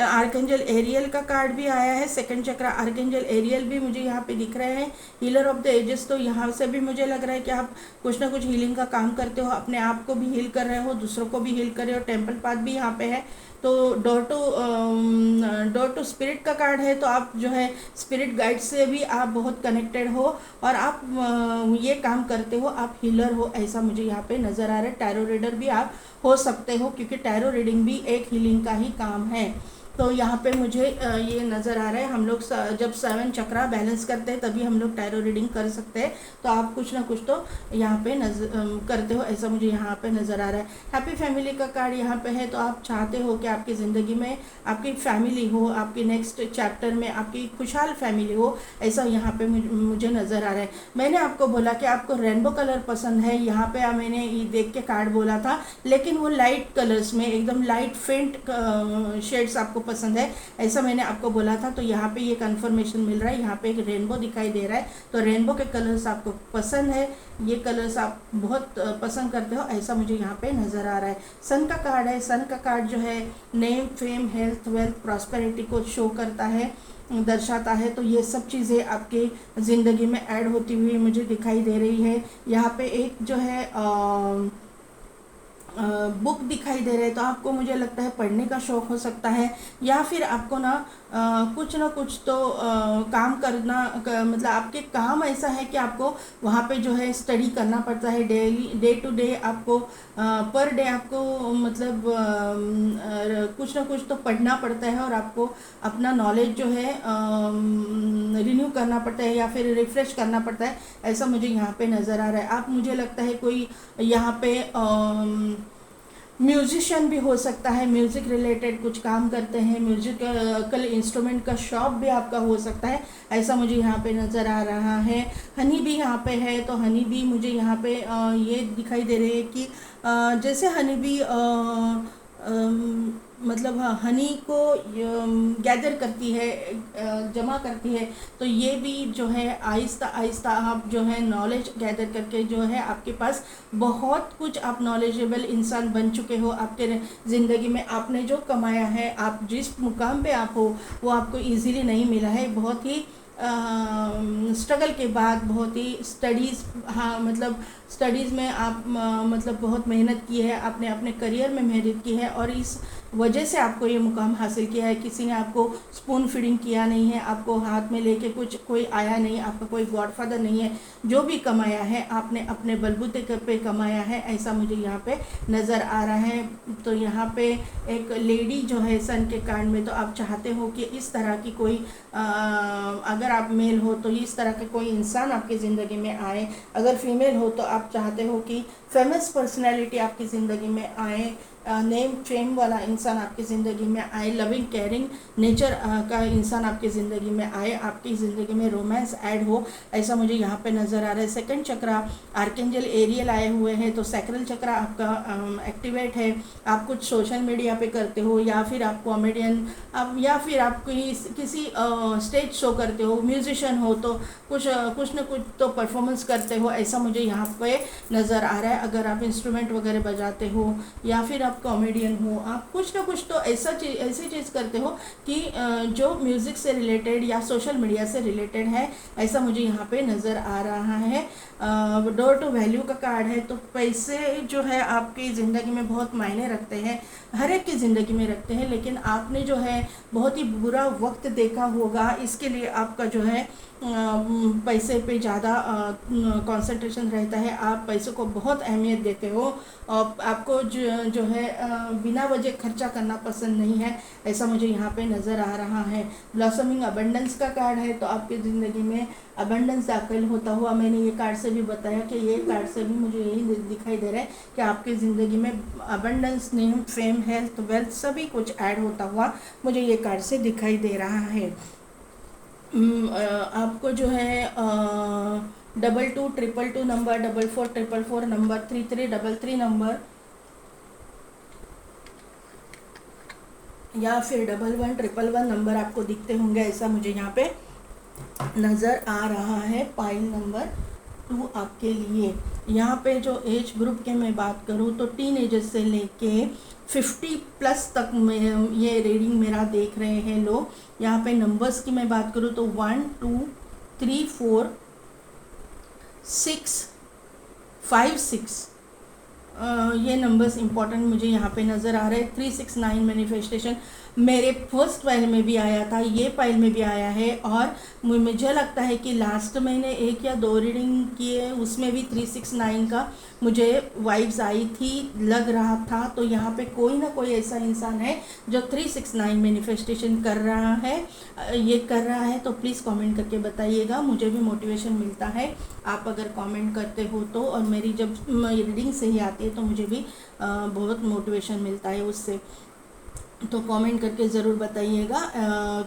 आर्कएंजल एरियल का कार्ड भी आया है। सेकंड चक्रा आर्कएंजल एरियल भी मुझे यहाँ पे दिख रहे हैं। हीलर ऑफ द एजेस, तो यहाँ से भी मुझे लग रहा है कि आप कुछ ना कुछ हीलिंग का काम करते हो, अपने आप को भी हील कर रहे हो, दूसरों को भी हील कर रहे हो। टेम्पल पाथ भी यहाँ पे है। तो डोर टू स्पिरिट का कार्ड है, तो आप जो है स्पिरिट गाइड से भी आप बहुत कनेक्टेड हो, और आप ये काम करते हो, आप हीलर हो, ऐसा मुझे यहाँ पे नज़र आ रहा है। टैरो रीडर भी आप हो सकते हो, क्योंकि टैरो रीडिंग भी एक हीलिंग का ही काम है। तो यहाँ पे मुझे ये नज़र आ रहा है, हम लोग जब 7 चक्रा बैलेंस करते हैं तभी हम लोग टैरो रीडिंग कर सकते हैं। तो आप कुछ ना कुछ तो यहाँ पे करते हो, ऐसा मुझे यहाँ पे नज़र आ रहा है। हैप्पी फैमिली का कार्ड यहाँ पे है, तो आप चाहते हो कि आपकी ज़िंदगी में आपकी फैमिली हो, आपकी नेक्स्ट चैप्टर में आपकी खुशहाल फैमिली हो, ऐसा यहाँ पे मुझे नज़र आ रहा है। मैंने आपको बोला कि आपको रेनबो कलर पसंद है, यहाँ पे मैंने ये देख के कार्ड बोला था, लेकिन वो लाइट कलर्स में एकदम लाइट फेंट शेड्स आपको पसंद है, ऐसा मैंने आपको बोला था। तो यहाँ पे ये कंफर्मेशन मिल रहा है, यहाँ पे एक रेनबो दिखाई दे रहा है, तो रेनबो के कलर्स आपको पसंद है, ये कलर्स आप बहुत पसंद करते हो, ऐसा मुझे यहाँ पे नज़र आ रहा है। सन का कार्ड है, सन का कार्ड जो है name, fame, health, wealth, prosperity को शो करता है, दर्शाता है। तो ये सब चीज़ें आपके ज़िंदगी में ऐड होती हुई मुझे दिखाई दे रही है। यहाँ पे एक जो है बुक दिखाई दे रहे हैं, तो आपको मुझे लगता है पढ़ने का शौक़ हो सकता है, या फिर आपको ना कुछ तो काम करना मतलब आपके काम ऐसा है कि आपको वहाँ पे जो है स्टडी करना पड़ता है डेली, डे टू डे आपको पर डे आपको मतलब कुछ ना कुछ तो पढ़ना पड़ता है, और आपको अपना नॉलेज जो है रिन्यू करना पड़ता है या फिर रिफ़्रेश करना पड़ता है, ऐसा मुझे यहाँ पे नज़र आ रहा है। आप मुझे लगता है कोई यहाँ पे म्यूजिशियन भी हो सकता है, म्यूज़िक रिलेटेड कुछ काम करते हैं, म्यूजिकल इंस्ट्रूमेंट का शॉप भी आपका हो सकता है, ऐसा मुझे यहाँ पे नज़र आ रहा है। हनी भी यहाँ पे है, तो हनी भी मुझे यहाँ पे ये दिखाई दे रही है कि जैसे हनी भी मतलब हनी को गैदर करती है, जमा करती है, तो ये भी जो है आहिस्ता आहिस्ता आप जो है नॉलेज गैदर करके जो है आपके पास बहुत कुछ, आप नॉलेजेबल इंसान बन चुके हो। आपके ज़िंदगी में आपने जो कमाया है, आप जिस मुकाम पे आप हो वो आपको इजीली नहीं मिला है, बहुत ही स्ट्रगल के बाद बहुत ही स्टडीज़, हाँ मतलब स्टडीज़ में आप मतलब बहुत मेहनत की है, आपने अपने करियर में मेहनत की है और इस वजह से आपको ये मुकाम हासिल किया है। किसी ने आपको स्पून फीडिंग किया नहीं है, आपको हाथ में लेके कुछ कोई आया नहीं, आपका कोई गॉडफादर नहीं है। जो भी कमाया है आपने अपने बलबूते पे कमाया है, ऐसा मुझे यहाँ पे नज़र आ रहा है। तो यहाँ पे एक लेडी जो है सन के कार्ड में, तो आप चाहते हो कि इस तरह की कोई अगर आप मेल हो तो इस तरह का कोई इंसान आपकी ज़िंदगी में आए, अगर फीमेल हो तो आप चाहते हो कि फेमस पर्सनैलिटी आपकी ज़िंदगी में आए, नेम फेम वाला इंसान आपकी ज़िंदगी में आए, लविंग केयरिंग नेचर का इंसान आपकी ज़िंदगी में आए, आपकी ज़िंदगी में रोमांस ऐड हो, ऐसा मुझे यहाँ पे नज़र आ रहा है। सेकंड चक्रा आर्केंजल एरियल आए हुए हैं, तो सैक्रल चक्रा आपका एक्टिवेट है। आप कुछ सोशल मीडिया पे करते हो, या फिर आप कॉमेडियन, आप या फिर आप किसी स्टेज शो करते हो, म्यूजिशियन हो, तो कुछ न कुछ तो परफॉर्मेंस करते हो, ऐसा मुझे यहाँ पे नज़र आ रहा है। अगर आप इंस्ट्रूमेंट वगैरह बजाते हो या फिर आप कॉमेडियन हो, आप कुछ ना कुछ तो ऐसी चीज़ करते हो कि जो म्यूज़िक से रिलेटेड या सोशल मीडिया से रिलेटेड है, ऐसा मुझे यहाँ पे नज़र आ रहा है। डोर टू वैल्यू का कार्ड है, तो पैसे जो है आपकी ज़िंदगी में बहुत मायने रखते हैं, हर एक की ज़िंदगी में रखते हैं, लेकिन आपने जो है बहुत ही बुरा वक्त देखा होगा, इसके लिए आपका जो है पैसे पे ज़्यादा कंसंट्रेशन रहता है। आप पैसों को बहुत अहमियत देते हो और आपको जो है बिना वजह खर्चा करना पसंद नहीं है, ऐसा मुझे यहाँ पे नज़र आ रहा है। ब्लॉसमिंग अबंडेंस का कार्ड है, तो आपकी ज़िंदगी में अबंडेंस दाखिल होता हुआ, मैंने ये कार्ड से भी बताया कि ये कार्ड से भी मुझे यही दिखाई दे रहा है कि आपकी ज़िंदगी में abundance, name, fame, health, wealth सभी कुछ ऐड होता हुआ मुझे ये कार्ड से दिखाई दे रहा है। आपको जो है 2222 नंबर, 4444 नंबर, 3333 नंबर या फिर 111111 नंबर आपको दिखते होंगे, ऐसा मुझे यहाँ पे नज़र आ रहा है। पाइल नंबर 2 आपके लिए। यहाँ पे जो एज ग्रुप के मैं बात करूँ तो टीन एजर्स से लेके 50+ तक में ये रीडिंग मेरा देख रहे हैं लोग। यहाँ पे नंबर्स की मैं बात करूँ तो 1 2 3 4 6 5 6 ये नंबर्स इंपॉर्टेंट मुझे यहाँ पे नज़र आ रहे हैं। 369 मैनिफेस्टेशन मेरे फर्स्ट पाइल में भी आया था, ये पाइल में भी आया है, और मुझे लगता है कि लास्ट महीने 1 या 2 रीडिंग किए, उसमें भी 369 का मुझे वाइब्स आई थी, लग रहा था। तो यहाँ पे कोई ना कोई ऐसा इंसान है जो 369 मैनिफेस्टेशन कर रहा है, ये कर रहा है, तो प्लीज़ कमेंट करके बताइएगा, मुझे भी मोटिवेशन मिलता है आप अगर कमेंट करते हो तो। और मेरी जब रीडिंग सही आती है तो मुझे भी बहुत मोटिवेशन मिलता है उससे। तो कमेंट करके ज़रूर बताइएगा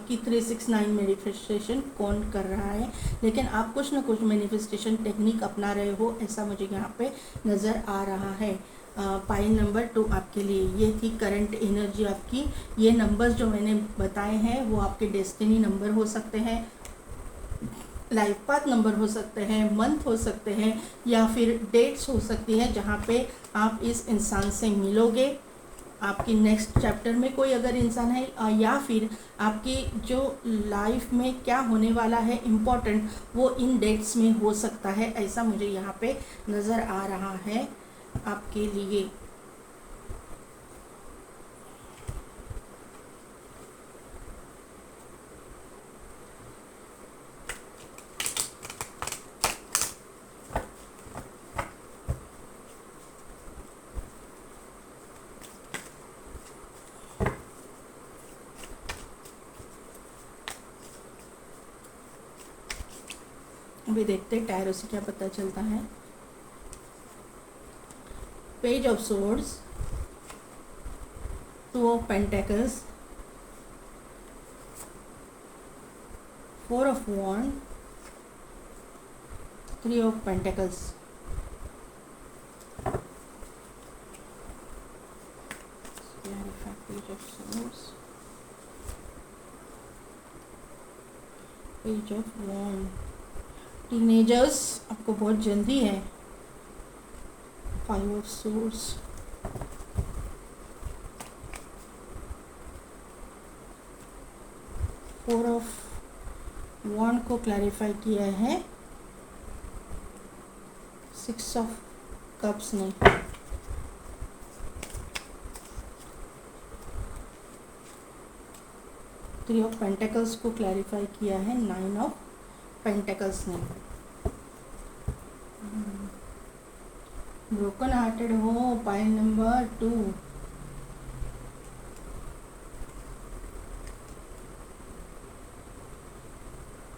कि 369 मैनिफेस्टेशन कौन कर रहा है, लेकिन आप कुछ ना कुछ मैनिफेस्टेशन टेक्निक अपना रहे हो, ऐसा मुझे यहाँ पे नज़र आ रहा है। पाइल नंबर 2 आपके लिए। ये थी करंट एनर्जी आपकी। ये नंबर्स जो मैंने बताए हैं वो आपके डेस्टिनी नंबर हो सकते हैं, लाइफ पाथ नंबर हो सकते हैं, मंथ हो सकते हैं, या फिर डेट्स हो सकती हैं जहाँ पे आप इस इंसान से मिलोगे। आपकी नेक्स्ट चैप्टर में कोई अगर इंसान है, या फिर आपकी जो लाइफ में क्या होने वाला है इम्पोर्टेंट, वो इन डेट्स में हो सकता है, ऐसा मुझे यहाँ पे नज़र आ रहा है आपके लिए। अभी देखते हैं टैरो से क्या पता चलता है। Page of swords, 2 of pentacles, 4 of wand, 3 of pentacles. Page of swords, page of wand. Teenagers आपको बहुत जल्दी है। 5 ऑफ सोर्ड्स, 4 ऑफ वॉन्ड को क्लैरिफाई किया है, 6 ऑफ कप्स ने। थ्री ऑफ पेंटिकल्स को क्लैरिफाई किया है 9 ऑफ पेंटिकल्स ने। ब्रोकन हार्टेड हो पाइल नंबर 2।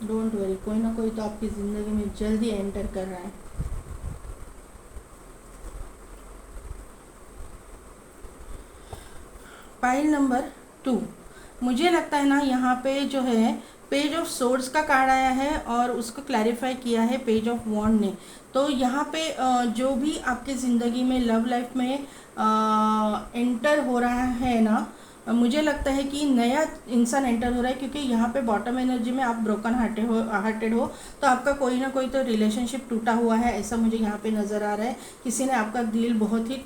डोंट वरी, कोई ना कोई तो आपकी ज़िंदगी में जल्दी एंटर कर रहा है। पाइल नंबर 2, मुझे लगता है ना यहाँ पे जो है पेज ऑफ सोर्ड्स का कार्ड आया है और उसको क्लैरिफाई किया है पेज ऑफ वॉन्ड ने। तो यहाँ पे जो भी आपके ज़िंदगी में लव लाइफ में एंटर हो रहा है ना, मुझे लगता है कि नया इंसान एंटर हो रहा है, क्योंकि यहाँ पे बॉटम एनर्जी में आप ब्रोकन हार्टेड हो तो आपका कोई ना कोई तो रिलेशनशिप टूटा हुआ है, ऐसा मुझे यहाँ पे नज़र आ रहा है। किसी ने आपका दिल बहुत ही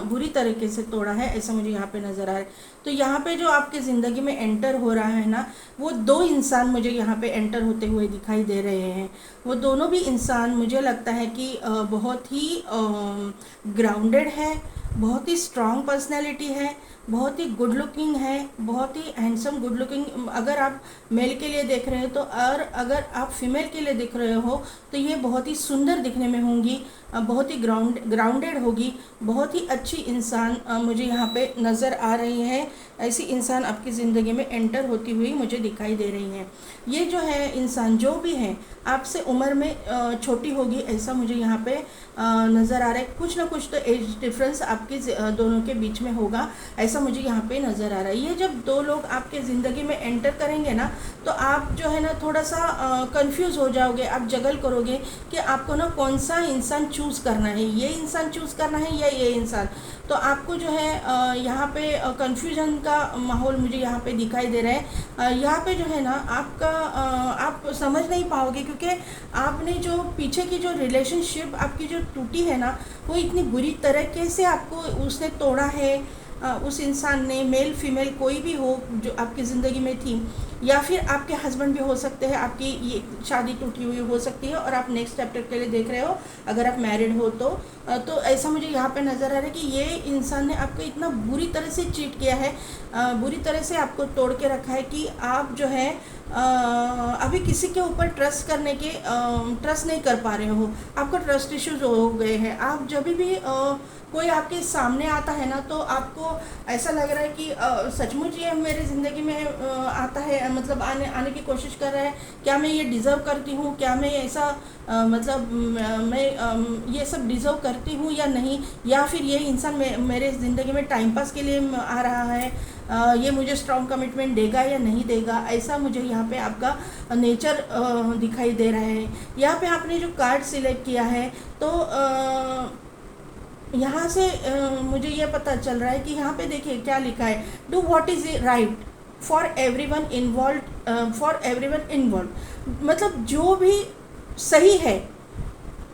बुरी तरीके से तोड़ा है, ऐसा मुझे यहाँ पे नज़र आ रहा है। तो यहाँ पे जो आपकी ज़िंदगी में एंटर हो रहा है ना, वो 2 इंसान मुझे यहाँ पे एंटर होते हुए दिखाई दे रहे हैं। वो दोनों भी इंसान मुझे लगता है कि बहुत ही ग्राउंडेड है, बहुत ही स्ट्रॉन्ग पर्सनैलिटी है, बहुत ही गुड लुकिंग है, बहुत ही हैंडसम गुड लुकिंग। अगर आप मेल के लिए देख रहे हो तो, और अगर आप फीमेल के लिए देख रहे हो तो ये बहुत ही सुंदर दिखने में होंगी, बहुत ही ग्राउंडेड होगी, बहुत ही अच्छी इंसान मुझे यहाँ पे नज़र आ रही है। ऐसी इंसान आपकी ज़िंदगी में एंटर होती हुई मुझे दिखाई दे रही हैं। ये जो है इंसान जो भी है आपसे उम्र में छोटी होगी, ऐसा मुझे यहाँ पे नज़र आ रहा है। कुछ ना कुछ तो एज डिफरेंस आपके दोनों के बीच में होगा, ऐसा मुझे यहाँ पे नज़र आ रहा है। ये जब 2 लोग आपके ज़िंदगी में एंटर करेंगे ना, तो आप जो है ना थोड़ा सा कंफ्यूज हो जाओगे, आप जगल करोगे कि आपको ना कौन सा इंसान चूज़ करना है, ये इंसान चूज़ करना है या ये इंसान। तो आपको जो है यहाँ पे कंफ्यूजन का माहौल मुझे यहाँ पे दिखाई दे रहा है। यहाँ पे जो है ना आपका आप समझ नहीं पाओगे, क्योंकि आपने जो पीछे की जो रिलेशनशिप आपकी जो टूटी है ना, वो इतनी बुरी तरीके से आपको उसने तोड़ा है। उस इंसान ने, मेल फीमेल कोई भी हो जो आपकी ज़िंदगी में थी, या फिर आपके हस्बैंड भी हो सकते हैं, आपकी ये शादी टूटी हुई हो सकती है और आप नेक्स्ट चैप्टर के लिए देख रहे हो, अगर आप मैरिड हो तो ऐसा मुझे यहाँ पे नज़र आ रहा है कि ये इंसान ने आपको इतना बुरी तरह से चीट किया है, बुरी तरह से आपको तोड़ के रखा है कि आप जो है अभी किसी के ऊपर ट्रस्ट नहीं कर पा रहे हो। आपको ट्रस्ट इश्यूज हो गए हैं। आप जब भी कोई आपके सामने आता है ना, तो आपको ऐसा लग रहा है कि सचमुच ये मेरे ज़िंदगी में आता है, मतलब आने की कोशिश कर रहा है। क्या मैं ये डिज़र्व करती हूँ, क्या मैं ऐसा मतलब मैं ये सब डिज़र्व करती हूँ या नहीं, या फिर ये इंसान मेरे ज़िंदगी में टाइम पास के लिए आ रहा है, ये मुझे स्ट्रॉन्ग कमिटमेंट देगा या नहीं देगा, ऐसा मुझे यहाँ पे आपका नेचर दिखाई दे रहा है। यहाँ पे आपने जो कार्ड सिलेक्ट किया है, तो यहाँ से मुझे ये पता चल रहा है कि यहाँ पे देखिए क्या लिखा है, do what is right for everyone involve, मतलब जो भी सही है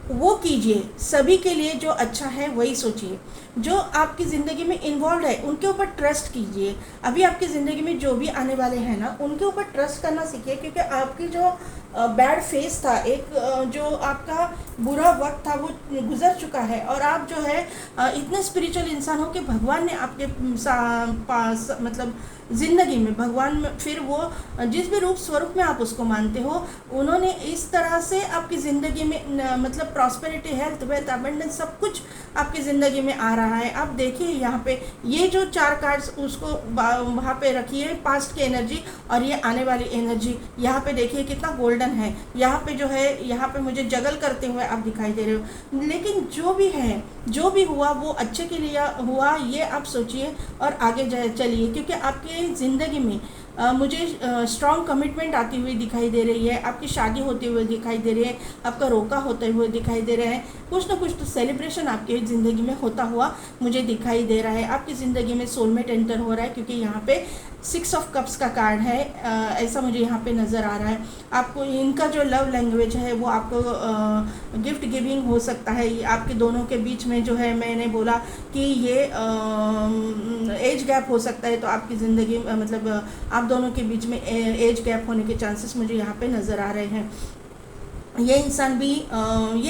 वो कीजिए, सभी के लिए जो अच्छा है वही सोचिए। जो आपकी ज़िंदगी में इन्वॉल्व है उनके ऊपर ट्रस्ट कीजिए। अभी आपकी ज़िंदगी में जो भी आने वाले हैं ना, उनके ऊपर ट्रस्ट करना सीखिए, क्योंकि आपकी जो बैड फेस था, एक जो आपका बुरा वक्त था, वो गुजर चुका है। और आप जो है इतने स्पिरिचुअल इंसान हो कि भगवान ने आपके पास, मतलब ज़िंदगी में भगवान में, फिर वो जिस भी रूप स्वरूप में आप उसको मानते हो, उन्होंने इस तरह से आपकी ज़िंदगी में मतलब प्रॉस्पेरिटी, हेल्थ, वेल्थ, अबंडेंस सब कुछ आपकी ज़िंदगी में आ रहा है। आप देखिए यहाँ पे ये जो 4 कार्ड्स, उसको वहाँ पे रखिए, पास्ट की एनर्जी और ये आने वाली एनर्जी। यहाँ पे देखिए कितना गोल्डन है। यहाँ पे जो है, यहाँ पे मुझे जगल करते हुए आप दिखाई दे रहे हो। लेकिन जो भी है, जो भी हुआ वो अच्छे के लिए हुआ, ये आप सोचिए और आगे चलिए, क्योंकि आपके ज़िंदगी में मुझे स्ट्रॉन्ग कमिटमेंट आती हुई दिखाई दे रही है, आपकी शादी होती हुई दिखाई दे रही है, आपका रोका होते हुए दिखाई दे रहा है, कुछ ना कुछ तो सेलिब्रेशन आपके ज़िंदगी में होता हुआ मुझे दिखाई दे रहा है। आपकी ज़िंदगी में सोलमेट एंटर हो रहा है, क्योंकि यहाँ पे 6 ऑफ कप्स का कार्ड है, ऐसा मुझे यहाँ पे नज़र आ रहा है। आपको इनका जो लव लैंग्वेज है वो आपको गिफ्ट गिविंग हो सकता है। आपके दोनों के बीच में जो है, मैंने बोला कि ये एज गैप हो सकता है, तो आपकी ज़िंदगी मतलब आप दोनों के बीच में एज गैप होने के चांसेस मुझे यहाँ पे नज़र आ रहे हैं। ये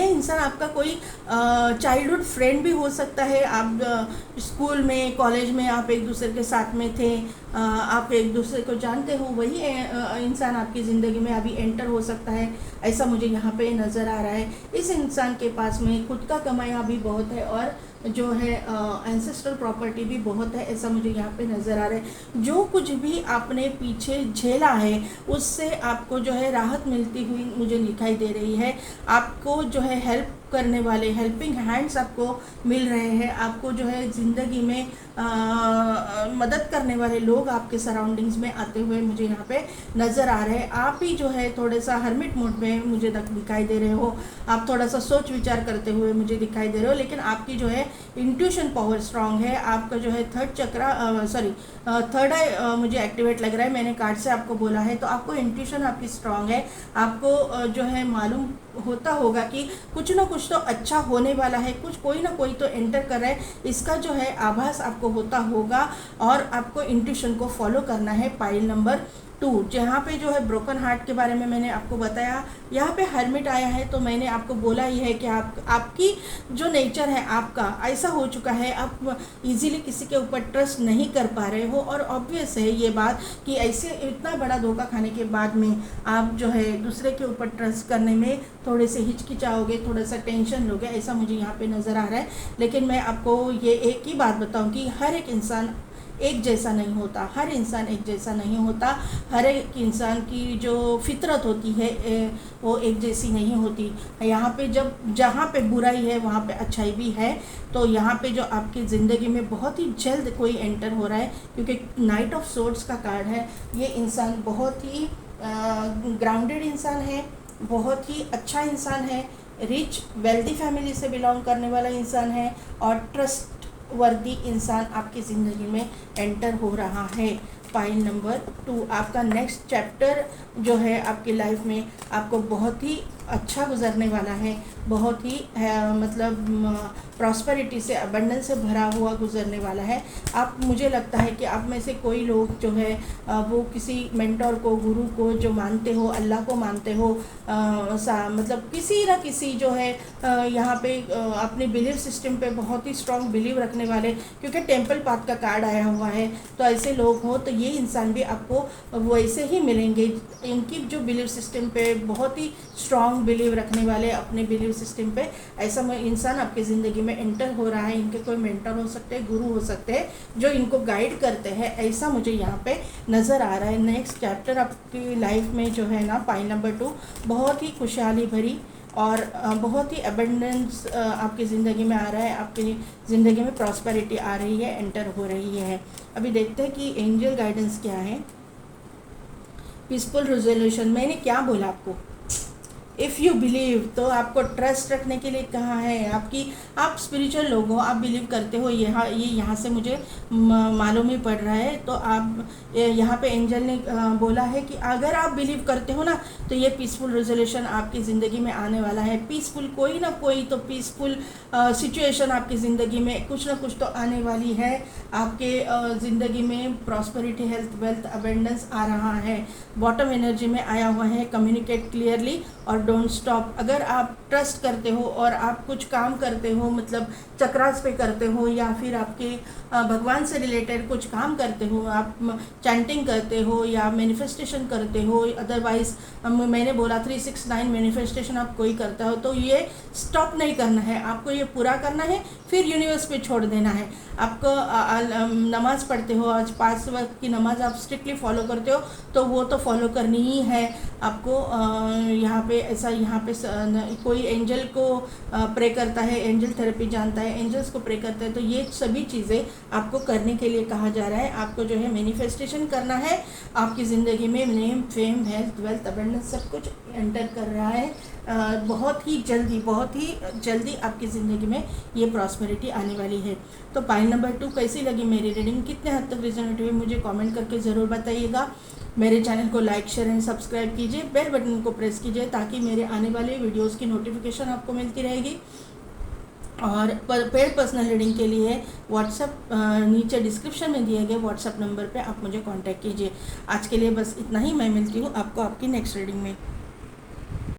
इंसान आपका कोई चाइल्डहुड फ्रेंड भी हो सकता है। आप स्कूल में, कॉलेज में आप एक दूसरे के साथ में थे, आप एक दूसरे को जानते हो, वही इंसान आपकी ज़िंदगी में अभी एंटर हो सकता है, ऐसा मुझे यहाँ पे नज़र आ रहा है। इस इंसान के पास में खुद का कमाया भी बहुत है और जो है एंसेस्ट्रल प्रॉपर्टी भी बहुत है, ऐसा मुझे यहाँ पे नज़र आ रहा है। जो कुछ भी आपने पीछे झेला है उससे आपको जो है राहत मिलती हुई मुझे दिखाई दे रही है। आपको जो है हेल्प करने वाले, हेल्पिंग हैंड्स आपको मिल रहे हैं। आपको जो है ज़िंदगी में मदद करने वाले लोग आपके सराउंडिंग्स में आते हुए मुझे यहाँ पे नज़र आ रहे हैं। आप ही जो है थोड़ा सा हर्मिट मोड में मुझे दिखाई दे रहे हो, आप थोड़ा सा सोच विचार करते हुए मुझे दिखाई दे रहे हो, लेकिन आपकी जो है इंट्यूशन पावर स्ट्रांग है। आपका जो है थर्ड आई मुझे एक्टिवेट लग रहा है, मैंने कार्ड से आपको बोला है, तो आपको इंट्यूशन आपकी स्ट्रांग है। आपको जो है मालूम होता होगा कि कुछ ना कुछ तो अच्छा होने वाला है, कोई ना कोई तो एंटर कर रहा है, इसका जो है आभास आपको होता होगा और आपको इंट्यूशन को फॉलो करना है। पाइल नंबर 2, जहाँ पे जो है ब्रोकन हार्ट के बारे में मैंने आपको बताया, यहाँ पे हर्मिट आया है, तो मैंने आपको बोला ही है कि आपकी जो नेचर है आपका ऐसा हो चुका है, आप इजीली किसी के ऊपर ट्रस्ट नहीं कर पा रहे हो। और ऑब्वियस है ये बात कि ऐसे इतना बड़ा धोखा खाने के बाद में आप जो है दूसरे के ऊपर ट्रस्ट करने में थोड़े से हिचकिचाओगे, थोड़ा सा टेंशन लोगे, ऐसा मुझे यहाँ पे नज़र आ रहा है। लेकिन मैं आपको ये एक ही बात बताऊँ कि हर एक इंसान एक जैसा नहीं होता, हर इंसान एक जैसा नहीं होता। हर एक इंसान की जो फितरत होती है वो एक जैसी नहीं होती। यहाँ पे जहाँ पे बुराई है वहाँ पे अच्छाई भी है। तो यहाँ पे जो आपकी ज़िंदगी में बहुत ही जल्द कोई एंटर हो रहा है, क्योंकि नाइट ऑफ सोर्ड्स का कार्ड है। ये इंसान बहुत ही ग्राउंडेड इंसान है, बहुत ही अच्छा इंसान है, रिच वेल्दी फैमिली से बिलोंग करने वाला इंसान है और ट्रस्ट वर्दी इंसान आपकी ज़िंदगी में एंटर हो रहा है। पाइल नंबर 2, आपका नेक्स्ट चैप्टर जो है आपकी लाइफ में आपको बहुत ही अच्छा गुजरने वाला है, बहुत ही मतलब प्रॉस्पेरिटी से, अबंडेंस से भरा हुआ गुजरने वाला है। आप, मुझे लगता है कि आप में से कोई लोग जो है वो किसी मेंटोर को, गुरु को जो मानते हो, अल्लाह को मानते हो, मतलब किसी ना किसी जो है यहाँ पे अपने बिलीव सिस्टम पे बहुत ही स्ट्रॉन्ग बिलीव रखने वाले, क्योंकि टेम्पल पाथ का कार्ड आया हुआ है, तो ऐसे लोग हो तो ये इंसान भी आपको वैसे ही मिलेंगे। इनकी जो बिलीव सिस्टम पे बहुत ही स्ट्रॉन्ग बिलीव रखने वाले, अपने बिलीव सिस्टम पे, ऐसा इंसान आपकी ज़िंदगी में एंटर हो रहा है। इनके कोई मेंटर हो सकते हैं, गुरु हो सकते हैं जो इनको गाइड करते हैं, ऐसा मुझे यहाँ पे नज़र आ रहा है। नेक्स्ट चैप्टर आपकी लाइफ में जो है ना, पाइल नंबर 2, बहुत ही खुशहाली भरी और बहुत ही अबंडेंस आपकी ज़िंदगी में आ रहा है। आपकी ज़िंदगी में प्रॉस्पेरिटी आ रही है, एंटर हो रही है। अभी देखते हैं कि एंजल गाइडेंस क्या है। पीसफुल रेजोल्यूशन, मैंने क्या बोला आपको, इफ़ यू बिलीव, तो आपको ट्रस्ट रखने के लिए कहा है। आप स्पिरिचुअल लोग हो, आप बिलीव करते हो, यहाँ से मुझे मालूम ही पड़ रहा है। तो आप यहाँ पे एंजल ने बोला है कि अगर आप बिलीव करते हो ना, तो ये पीसफुल रेजोल्यूशन आपकी ज़िंदगी में आने वाला है। पीसफुल, कोई ना कोई तो पीसफुल सिचुएशन आपकी ज़िंदगी में कुछ ना कुछ तो आने वाली है। आपके ज़िंदगी में प्रॉस्पेरिटी, हेल्थ, वेल्थ, अबेंडेंस आ रहा है। बॉटम एनर्जी में आया हुआ है, कम्युनिकेट क्लियरली और डोंट स्टॉप। अगर आप ट्रस्ट करते हो और आप कुछ काम करते हो, मतलब चक्रास पे करते हो, या फिर आपके भगवान से रिलेटेड कुछ काम करते हो, आप चैंटिंग करते हो या मैनिफेस्टेशन करते हो, अदरवाइज मैंने बोला 369 मैनिफेस्टेशन आप कोई करता हो, तो ये स्टॉप नहीं करना है, आपको ये पूरा करना है, फिर यूनिवर्स पे छोड़ देना है। आपको नमाज़ पढ़ते हो, आज 5 वक्त की नमाज़ आप स्ट्रिक्टली फॉलो करते हो, तो वो तो फॉलो करनी ही है आपको। यहाँ पे ऐसा, यहाँ पे कोई एंजल को प्रे करता है, एंजल थेरेपी जानता है, एंजल्स को प्रे करता है, तो ये सभी चीज़ें आपको करने के लिए कहा जा रहा है। आपको जो है मैनिफेस्टेशन करना है, आपकी ज़िंदगी में name, fame, health, wealth, abundance सब कुछ एंटर कर रहा है। बहुत ही जल्दी आपकी ज़िंदगी में ये प्रॉस्पेरिटी आने वाली है। तो पाइल नंबर 2 कैसी लगी मेरी रीडिंग, कितने हद तक रिजोनेट हुई, मुझे कमेंट करके ज़रूर बताइएगा। मेरे चैनल को लाइक, शेयर एंड सब्सक्राइब कीजिए, बेल बटन को प्रेस कीजिए ताकि मेरे आने वाले वीडियोस की नोटिफिकेशन आपको मिलती रहेगी। और पेड पर्सनल रीडिंग के लिए व्हाट्सएप नीचे डिस्क्रिप्शन में दिए गए व्हाट्सएप नंबर पे आप मुझे कांटेक्ट कीजिए। आज के लिए बस इतना ही। मैं मिलती हूँ आपको आपकी नेक्स्ट रीडिंग में।